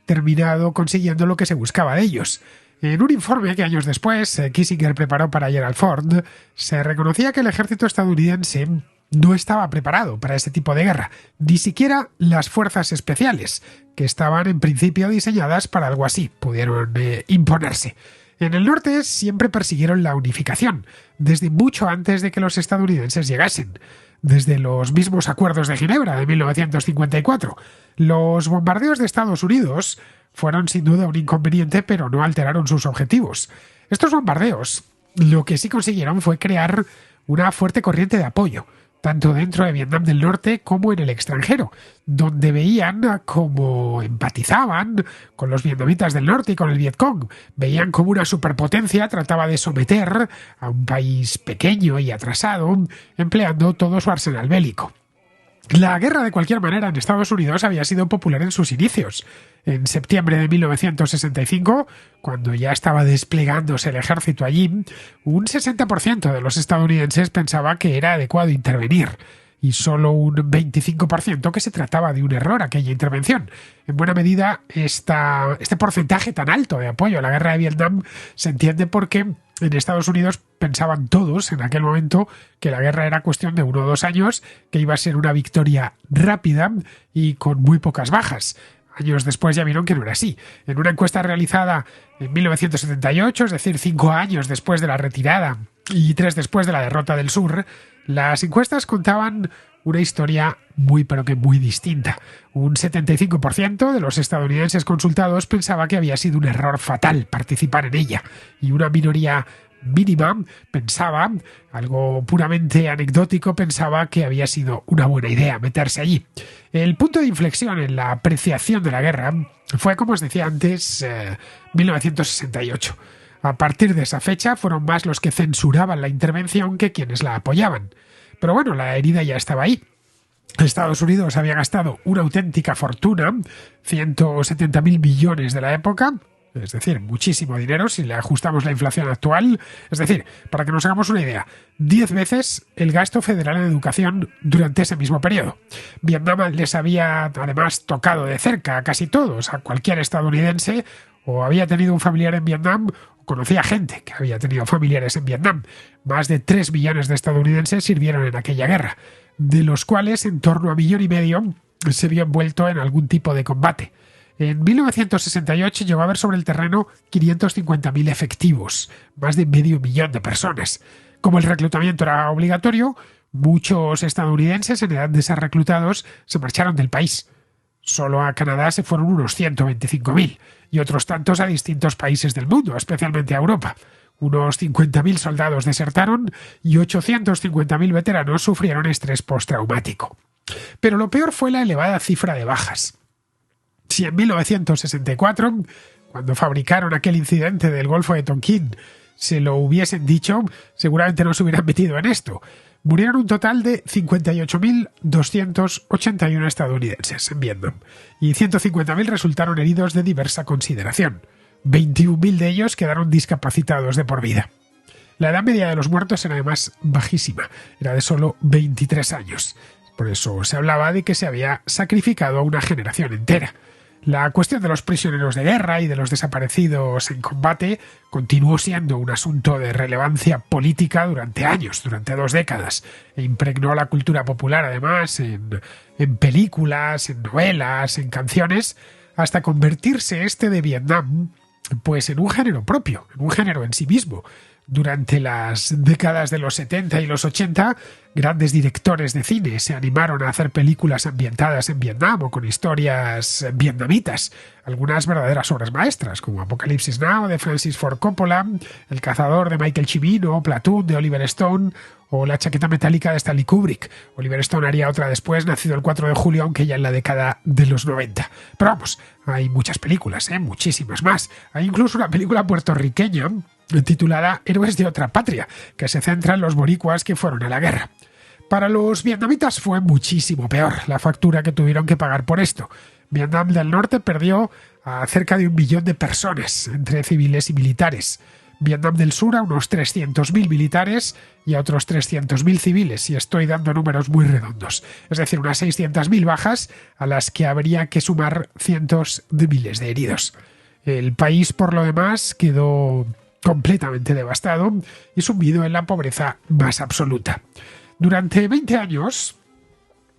terminado consiguiendo lo que se buscaba de ellos. En un informe que años después Kissinger preparó para Gerald Ford, se reconocía que el ejército estadounidense no estaba preparado para ese tipo de guerra, ni siquiera las fuerzas especiales, que estaban en principio diseñadas para algo así, pudieron imponerse. En el norte siempre persiguieron la unificación, desde mucho antes de que los estadounidenses llegasen, desde los mismos acuerdos de Ginebra de 1954. Los bombardeos de Estados Unidos fueron sin duda un inconveniente, pero no alteraron sus objetivos. Estos bombardeos lo que sí consiguieron fue crear una fuerte corriente de apoyo, tanto dentro de Vietnam del Norte como en el extranjero, donde veían cómo empatizaban con los vietnamitas del norte y con el Vietcong. Veían cómo una superpotencia trataba de someter a un país pequeño y atrasado, empleando todo su arsenal bélico. La guerra, de cualquier manera, en Estados Unidos había sido popular en sus inicios. En septiembre de 1965, cuando ya estaba desplegándose el ejército allí, un 60% de los estadounidenses pensaba que era adecuado intervenir, y solo un 25% que se trataba de un error aquella intervención. En buena medida, este porcentaje tan alto de apoyo a la guerra de Vietnam se entiende porque en Estados Unidos pensaban todos en aquel momento que la guerra era cuestión de 1 o 2 años, que iba a ser una victoria rápida y con muy pocas bajas. Años después ya vieron que no era así. En una encuesta realizada en 1978, es decir, 5 años después de la retirada y 3 después de la derrota del sur, las encuestas contaban una historia muy pero que muy distinta. Un 75% de los estadounidenses consultados pensaba que había sido un error fatal participar en ella, y una minoría mínima pensaba, algo puramente anecdótico, pensaba que había sido una buena idea meterse allí. El punto de inflexión en la apreciación de la guerra fue, como os decía antes, 1968. A partir de esa fecha fueron más los que censuraban la intervención que quienes la apoyaban. Pero bueno, la herida ya estaba ahí. Estados Unidos había gastado una auténtica fortuna, 170.000 billones de la época, es decir, muchísimo dinero si le ajustamos la inflación actual. Es decir, para que nos hagamos una idea, 10 veces el gasto federal en educación durante ese mismo periodo. Vietnam les había además tocado de cerca a casi todos, a cualquier estadounidense o había tenido un familiar en Vietnam o conocía gente que había tenido familiares en Vietnam. Más de 3 millones de estadounidenses sirvieron en aquella guerra, de los cuales en torno a 1,5 millones se vio envuelto en algún tipo de combate. En 1968 llegó a haber sobre el terreno 550.000 efectivos, más de medio millón de personas. Como el reclutamiento era obligatorio, muchos estadounidenses en edad de ser reclutados se marcharon del país. Solo a Canadá se fueron unos 125.000 y otros tantos a distintos países del mundo, especialmente a Europa. Unos 50.000 soldados desertaron y 850.000 veteranos sufrieron estrés postraumático. Pero lo peor fue la elevada cifra de bajas. Si en 1964, cuando fabricaron aquel incidente del Golfo de Tonkin, se lo hubiesen dicho, seguramente no se hubieran metido en esto. Murieron un total de 58.281 estadounidenses en Vietnam y 150.000 resultaron heridos de diversa consideración. 21.000 de ellos quedaron discapacitados de por vida. La edad media de los muertos era además bajísima, era de solo 23 años. Por eso se hablaba de que se había sacrificado a una generación entera. La cuestión de los prisioneros de guerra y de los desaparecidos en combate continuó siendo un asunto de relevancia política durante años, durante 2 décadas, e impregnó la cultura popular además en películas, en novelas, en canciones, hasta convertirse este de Vietnam pues en un género propio, en un género en sí mismo. Durante las décadas de los 70 y los 80, grandes directores de cine se animaron a hacer películas ambientadas en Vietnam o con historias vietnamitas, algunas verdaderas obras maestras, como Apocalipsis Now de Francis Ford Coppola, El cazador de Michael Cimino, Platoon de Oliver Stone o La chaqueta metálica de Stanley Kubrick. Oliver Stone haría otra después, nacido el 4 de julio, aunque ya en la década de los 90. Pero vamos, hay muchas películas, muchísimas más. Hay incluso una película puertorriqueña titulada Héroes de otra patria, que se centra en los boricuas que fueron a la guerra. Para los vietnamitas fue muchísimo peor la factura que tuvieron que pagar por esto. Vietnam del Norte perdió a cerca de 1 millón de personas, entre civiles y militares. Vietnam del Sur a unos 300.000 militares y a otros 300.000 civiles, y estoy dando números muy redondos. Es decir, unas 600.000 bajas a las que habría que sumar cientos de miles de heridos. El país, por lo demás, quedó completamente devastado y sumido en la pobreza más absoluta. Durante 20 años,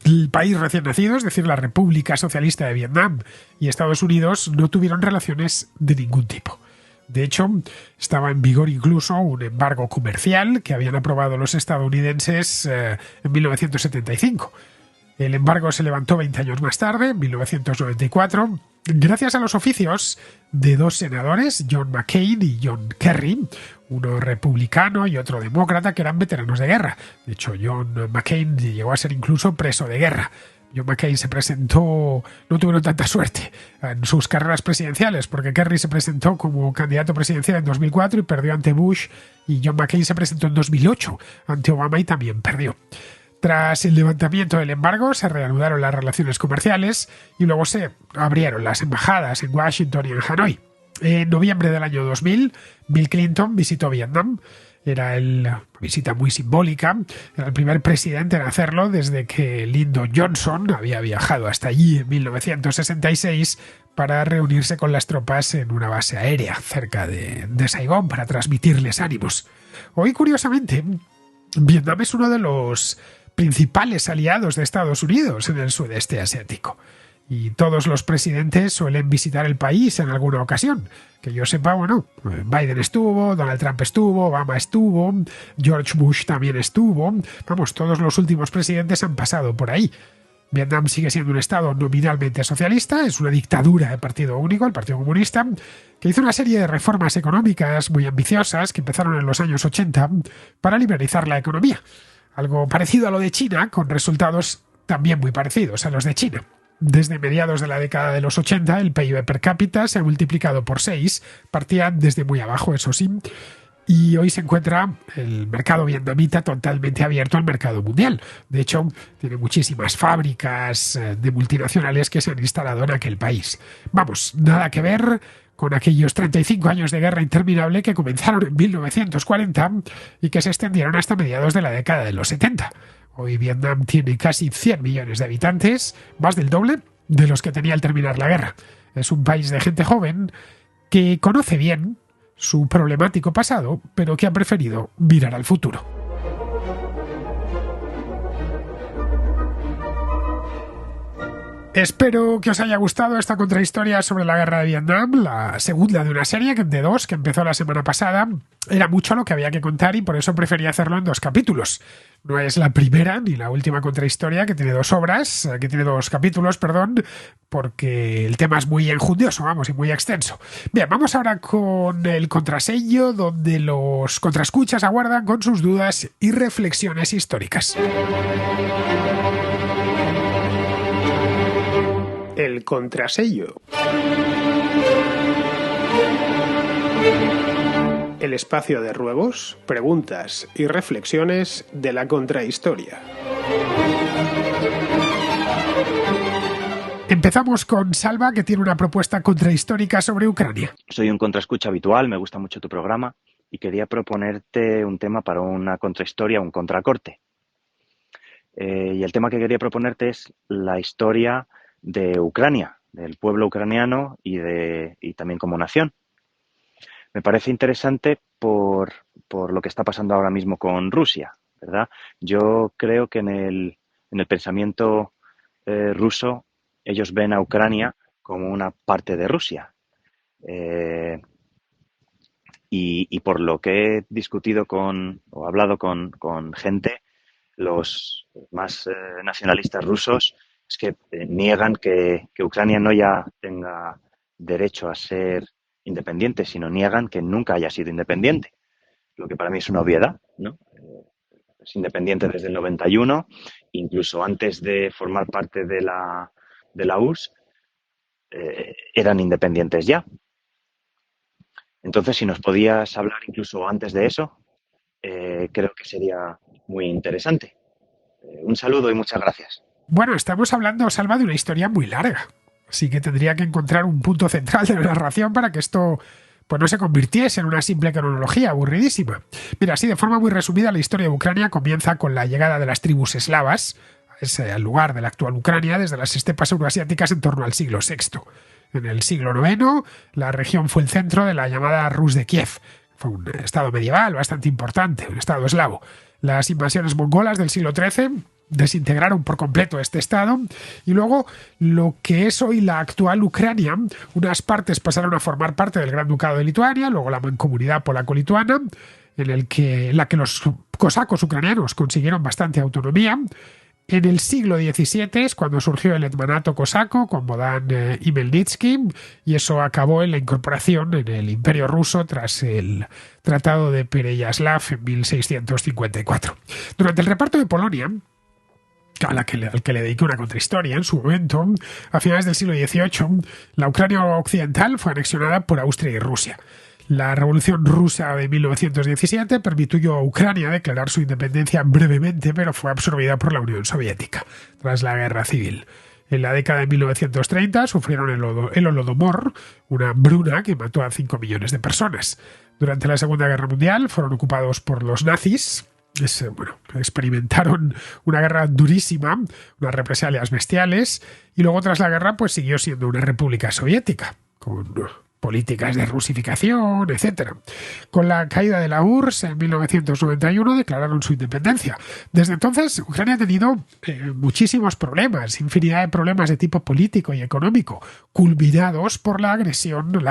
el país recién nacido, es decir, la República Socialista de Vietnam y Estados Unidos, no tuvieron relaciones de ningún tipo. De hecho, estaba en vigor incluso un embargo comercial que habían aprobado los estadounidenses en 1975. El embargo se levantó 20 años más tarde, en 1994, gracias a los oficios de 2 senadores, John McCain y John Kerry, uno republicano y otro demócrata, que eran veteranos de guerra. De hecho, John McCain llegó a ser incluso preso de guerra. John McCain se presentó, no tuvieron tanta suerte en sus carreras presidenciales, porque Kerry se presentó como candidato presidencial en 2004 y perdió ante Bush, y John McCain se presentó en 2008 ante Obama y también perdió. Tras el levantamiento del embargo, se reanudaron las relaciones comerciales y luego se abrieron las embajadas en Washington y en Hanoi. En noviembre del año 2000, Bill Clinton visitó Vietnam. Era una visita muy simbólica. Era el primer presidente en hacerlo desde que Lyndon Johnson había viajado hasta allí en 1966 para reunirse con las tropas en una base aérea cerca de Saigón para transmitirles ánimos. Hoy, curiosamente, Vietnam es uno de los principales aliados de Estados Unidos en el sudeste asiático. y todos los presidentes suelen visitar el país en alguna ocasión. Que yo sepa, bueno, Biden estuvo, Donald Trump estuvo, Obama estuvo, George Bush también estuvo. Vamos, todos los últimos presidentes han pasado por ahí. Vietnam sigue siendo un estado nominalmente socialista, es una dictadura de partido único, el Partido Comunista, que hizo una serie de reformas económicas muy ambiciosas que empezaron en los años 80 para liberalizar la economía. Algo parecido a lo de China, con resultados también muy parecidos a los de China. Desde mediados de la década de los 80, el PIB per cápita se ha multiplicado por 6, partía desde muy abajo, eso sí, y hoy se encuentra el mercado vietnamita totalmente abierto al mercado mundial. De hecho, tiene muchísimas fábricas de multinacionales que se han instalado en aquel país. Vamos, nada que ver con aquellos 35 años de guerra interminable que comenzaron en 1940 y que se extendieron hasta mediados de la década de los 70. Hoy Vietnam tiene casi 100 millones de habitantes, más del doble de los que tenía al terminar la guerra. Es un país de gente joven que conoce bien su problemático pasado, pero que ha preferido mirar al futuro. Espero que os haya gustado esta contrahistoria sobre la guerra de Vietnam, la segunda de una serie de 2 que empezó la semana pasada. Era mucho lo que había que contar y por eso preferí hacerlo en 2 capítulos. No es la primera ni la última contrahistoria, que tiene 2 obras, que tiene 2 capítulos, porque el tema es muy enjundioso, y muy extenso. Bien, vamos ahora con el contrasello, donde los contraescuchas aguardan con sus dudas y reflexiones históricas. El contrasello. El espacio de ruegos, preguntas y reflexiones de la contrahistoria. Empezamos con Salva, que tiene una propuesta contrahistórica sobre Ucrania. Soy un contraescucha habitual, me gusta mucho tu programa y quería proponerte un tema para una contrahistoria, un contracorte. Y el tema que quería proponerte es la historia de Ucrania, del pueblo ucraniano y también como nación. Me parece interesante por lo que está pasando ahora mismo con Rusia, ¿verdad? Yo creo que en el pensamiento ruso ellos ven a Ucrania como una parte de Rusia. Y por lo que he discutido o hablado con gente, los más nacionalistas rusos es que niegan que Ucrania no ya tenga derecho a ser independiente, sino niegan que nunca haya sido independiente, lo que para mí es una obviedad, ¿no? Es independiente desde el 91, incluso antes de formar parte de la URSS, eran independientes ya. Entonces, si nos podías hablar incluso antes de eso, creo que sería muy interesante. Un saludo y muchas gracias. Bueno, estamos hablando, Salva, de una historia muy larga. Así que tendría que encontrar un punto central de la narración para que esto no se convirtiese en una simple cronología aburridísima. Mira, así de forma muy resumida, la historia de Ucrania comienza con la llegada de las tribus eslavas al lugar de la actual Ucrania desde las estepas euroasiáticas en torno al siglo VI. En el siglo IX, la región fue el centro de la llamada Rus de Kiev. Fue un estado medieval bastante importante, un estado eslavo. Las invasiones mongolas del siglo XIII desintegraron por completo este estado y luego lo que es hoy la actual Ucrania, unas partes pasaron a formar parte del Gran Ducado de Lituania, luego la mancomunidad polaco-lituana, en la que los cosacos ucranianos consiguieron bastante autonomía. En el siglo XVII es cuando surgió el hetmanato cosaco con Bohdan y Melnitsky, y eso acabó en la incorporación en el Imperio ruso tras el Tratado de Pereyaslav en 1654. Durante el reparto de Polonia, al que le dediqué una contrahistoria en su momento, a finales del siglo XVIII, la Ucrania occidental fue anexionada por Austria y Rusia. La Revolución Rusa de 1917 permitió a Ucrania declarar su independencia brevemente, pero fue absorbida por la Unión Soviética tras la Guerra Civil. En la década de 1930 sufrieron el Holodomor, una hambruna que mató a 5 millones de personas. Durante la Segunda Guerra Mundial fueron ocupados por los nazis. Experimentaron una guerra durísima, unas represalias bestiales, y luego tras la guerra siguió siendo una república soviética, con políticas de rusificación, etc. Con la caída de la URSS en 1991 declararon su independencia. Desde entonces, Ucrania ha tenido muchísimos problemas, infinidad de problemas de tipo político y económico, culminados por la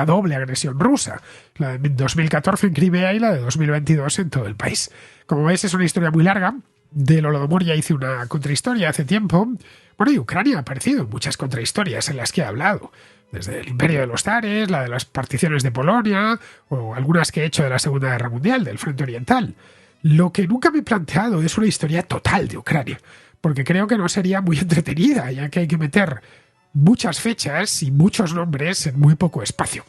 doble agresión rusa, la de 2014 en Crimea y la de 2022 en todo el país. Como ves, es una historia muy larga. Del Holodomor ya hice una contrahistoria hace tiempo. Bueno, y Ucrania ha aparecido en muchas contrahistorias en las que he hablado. Desde el Imperio de los Zares, la de las particiones de Polonia, o algunas que he hecho de la Segunda Guerra Mundial, del Frente Oriental. Lo que nunca me he planteado es una historia total de Ucrania, porque creo que no sería muy entretenida, ya que hay que meter muchas fechas y muchos nombres en muy poco espacio.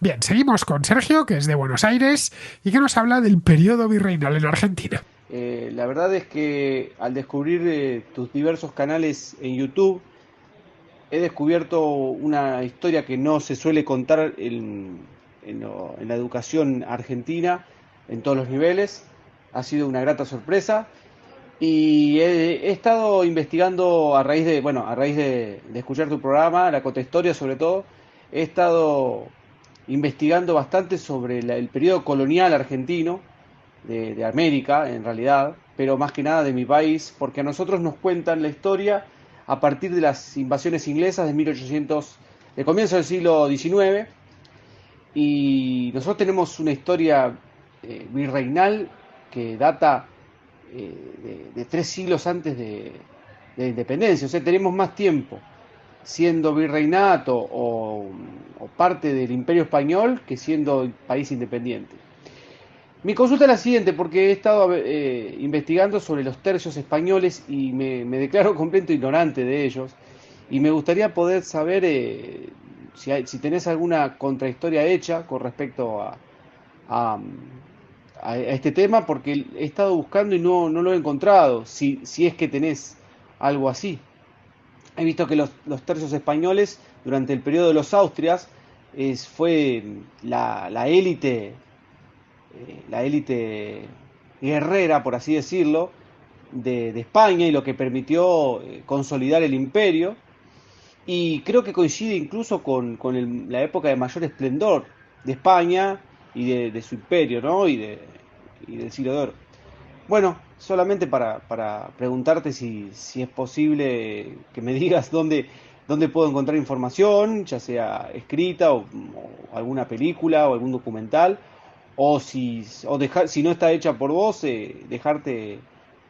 Bien, seguimos con Sergio, que es de Buenos Aires, y que nos habla del periodo virreinal en Argentina. La verdad es que al descubrir tus diversos canales en YouTube, he descubierto una historia que no se suele contar en la educación argentina en todos los niveles. Ha sido una grata sorpresa y he estado investigando a raíz de escuchar tu programa, la contrahistoria sobre todo. He estado investigando bastante sobre el periodo colonial argentino, de América en realidad, pero más que nada de mi país, porque a nosotros nos cuentan la historia a partir de las invasiones inglesas de 1800, de comienzo del siglo XIX, y nosotros tenemos una historia virreinal que data de 3 siglos antes de la independencia. O sea, tenemos más tiempo siendo virreinato o parte del Imperio Español que siendo país independiente. Mi consulta es la siguiente, porque he estado investigando sobre los tercios españoles y me declaro completo ignorante de ellos, y me gustaría poder saber si tenés alguna contrahistoria hecha con respecto a este tema, porque he estado buscando y no lo he encontrado, si es que tenés algo así. He visto que los tercios españoles durante el periodo de los Austrias fue la élite guerrera, por así decirlo, de España, y lo que permitió consolidar el imperio, y creo que coincide incluso con la época de mayor esplendor de España y de su imperio, ¿no? y del siglo de oro. Bueno, solamente para preguntarte si es posible que me digas dónde puedo encontrar información, ya sea escrita o alguna película o algún documental, o si no está hecha por vos, dejarte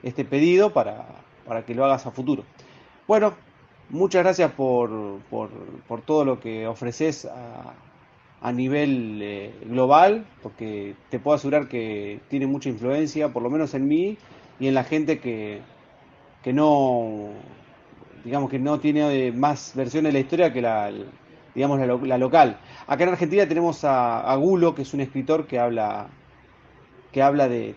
este pedido para que lo hagas a futuro. Bueno, muchas gracias por todo lo que ofreces a nivel global, porque te puedo asegurar que tiene mucha influencia, por lo menos en mí y en la gente que no, digamos, que no tiene más versiones de la historia que la local. Acá en Argentina tenemos a Gulo, que es un escritor que habla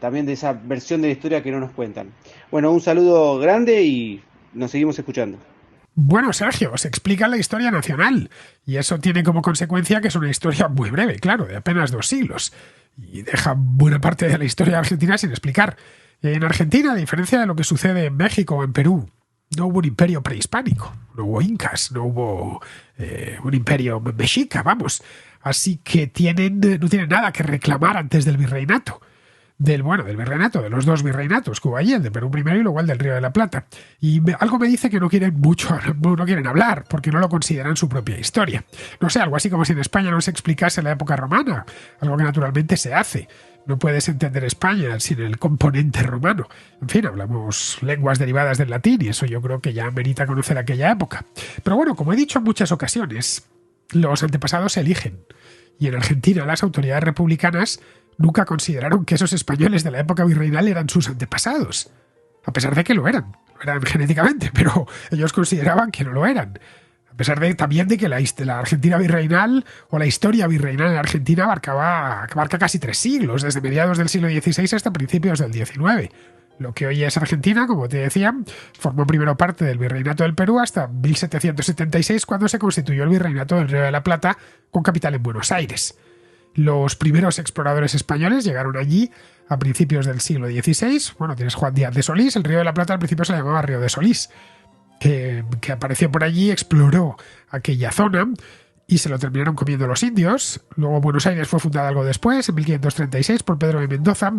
también de esa versión de la historia que no nos cuentan. Bueno, un saludo grande y nos seguimos escuchando. Bueno, Sergio, se explica la historia nacional, y eso tiene como consecuencia que es una historia muy breve, claro, de apenas 2 siglos, y deja buena parte de la historia argentina sin explicar. En Argentina, a diferencia de lo que sucede en México o en Perú, no hubo un imperio prehispánico, no hubo incas, no hubo un imperio mexica, vamos. Así que no tienen nada que reclamar antes del virreinato. Del virreinato, de los 2 virreinatos que hubo allí, el de Perú primero y luego el del Río de la Plata. Y algo me dice que no quieren hablar, porque no lo consideran su propia historia. No sé, algo así como si en España no se explicase la época romana, algo que naturalmente se hace. No puedes entender España sin el componente romano. En fin, hablamos lenguas derivadas del latín y eso yo creo que ya merita conocer aquella época. Pero bueno, como he dicho en muchas ocasiones, los antepasados se eligen. Y en Argentina las autoridades republicanas nunca consideraron que esos españoles de la época virreinal eran sus antepasados. A pesar de que lo eran genéticamente, pero ellos consideraban que no lo eran. A pesar también de que la Argentina virreinal o la historia virreinal en Argentina abarca casi 3 siglos, desde mediados del siglo XVI hasta principios del XIX. Lo que hoy es Argentina, como te decía, formó primero parte del Virreinato del Perú hasta 1776, cuando se constituyó el Virreinato del Río de la Plata, con capital en Buenos Aires. Los primeros exploradores españoles llegaron allí a principios del siglo XVI. Bueno, tienes Juan Díaz de Solís. El Río de la Plata al principio se llamaba Río de Solís, que apareció por allí, exploró aquella zona y se lo terminaron comiendo los indios. Luego Buenos Aires fue fundada algo después, en 1536, por Pedro de Mendoza,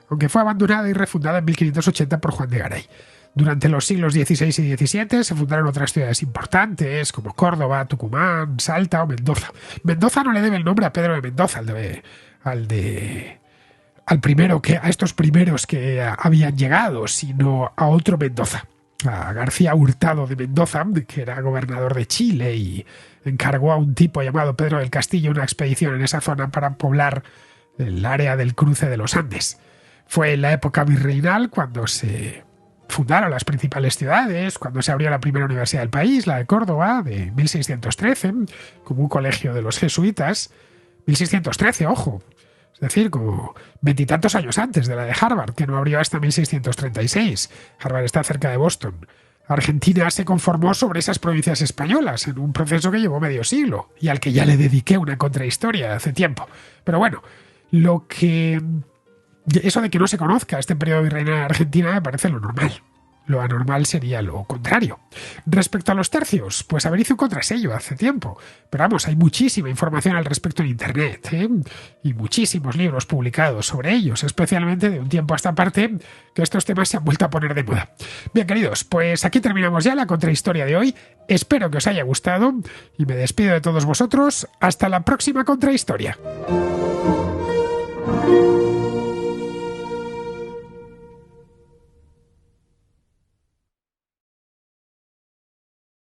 aunque fue abandonada y refundada en 1580 por Juan de Garay. Durante los siglos XVI y XVII se fundaron otras ciudades importantes como Córdoba, Tucumán, Salta o Mendoza. Mendoza no le debe el nombre a Pedro de Mendoza, a estos primeros que habían llegado, sino a otro Mendoza, a García Hurtado de Mendoza, que era gobernador de Chile y encargó a un tipo llamado Pedro del Castillo una expedición en esa zona para poblar el área del cruce de los Andes. Fue en la época virreinal cuando se fundaron las principales ciudades, cuando se abrió la primera universidad del país, la de Córdoba, de 1613, como un colegio de los jesuitas. 1613, ojo, es decir, como veintitantos años antes de la de Harvard, que no abrió hasta 1636. Harvard está cerca de Boston. Argentina se conformó sobre esas provincias españolas en un proceso que llevó medio siglo y al que ya le dediqué una contrahistoria hace tiempo. Pero bueno, eso de que no se conozca este periodo virreinal en Argentina me parece lo normal. Lo anormal sería lo contrario. Respecto a los tercios, pues hizo un contrasello hace tiempo. Pero vamos, hay muchísima información al respecto en Internet, y muchísimos libros publicados sobre ellos, especialmente de un tiempo a esta parte que estos temas se han vuelto a poner de moda. Bien, queridos, pues aquí terminamos ya la contrahistoria de hoy. Espero que os haya gustado y me despido de todos vosotros. Hasta la próxima contrahistoria.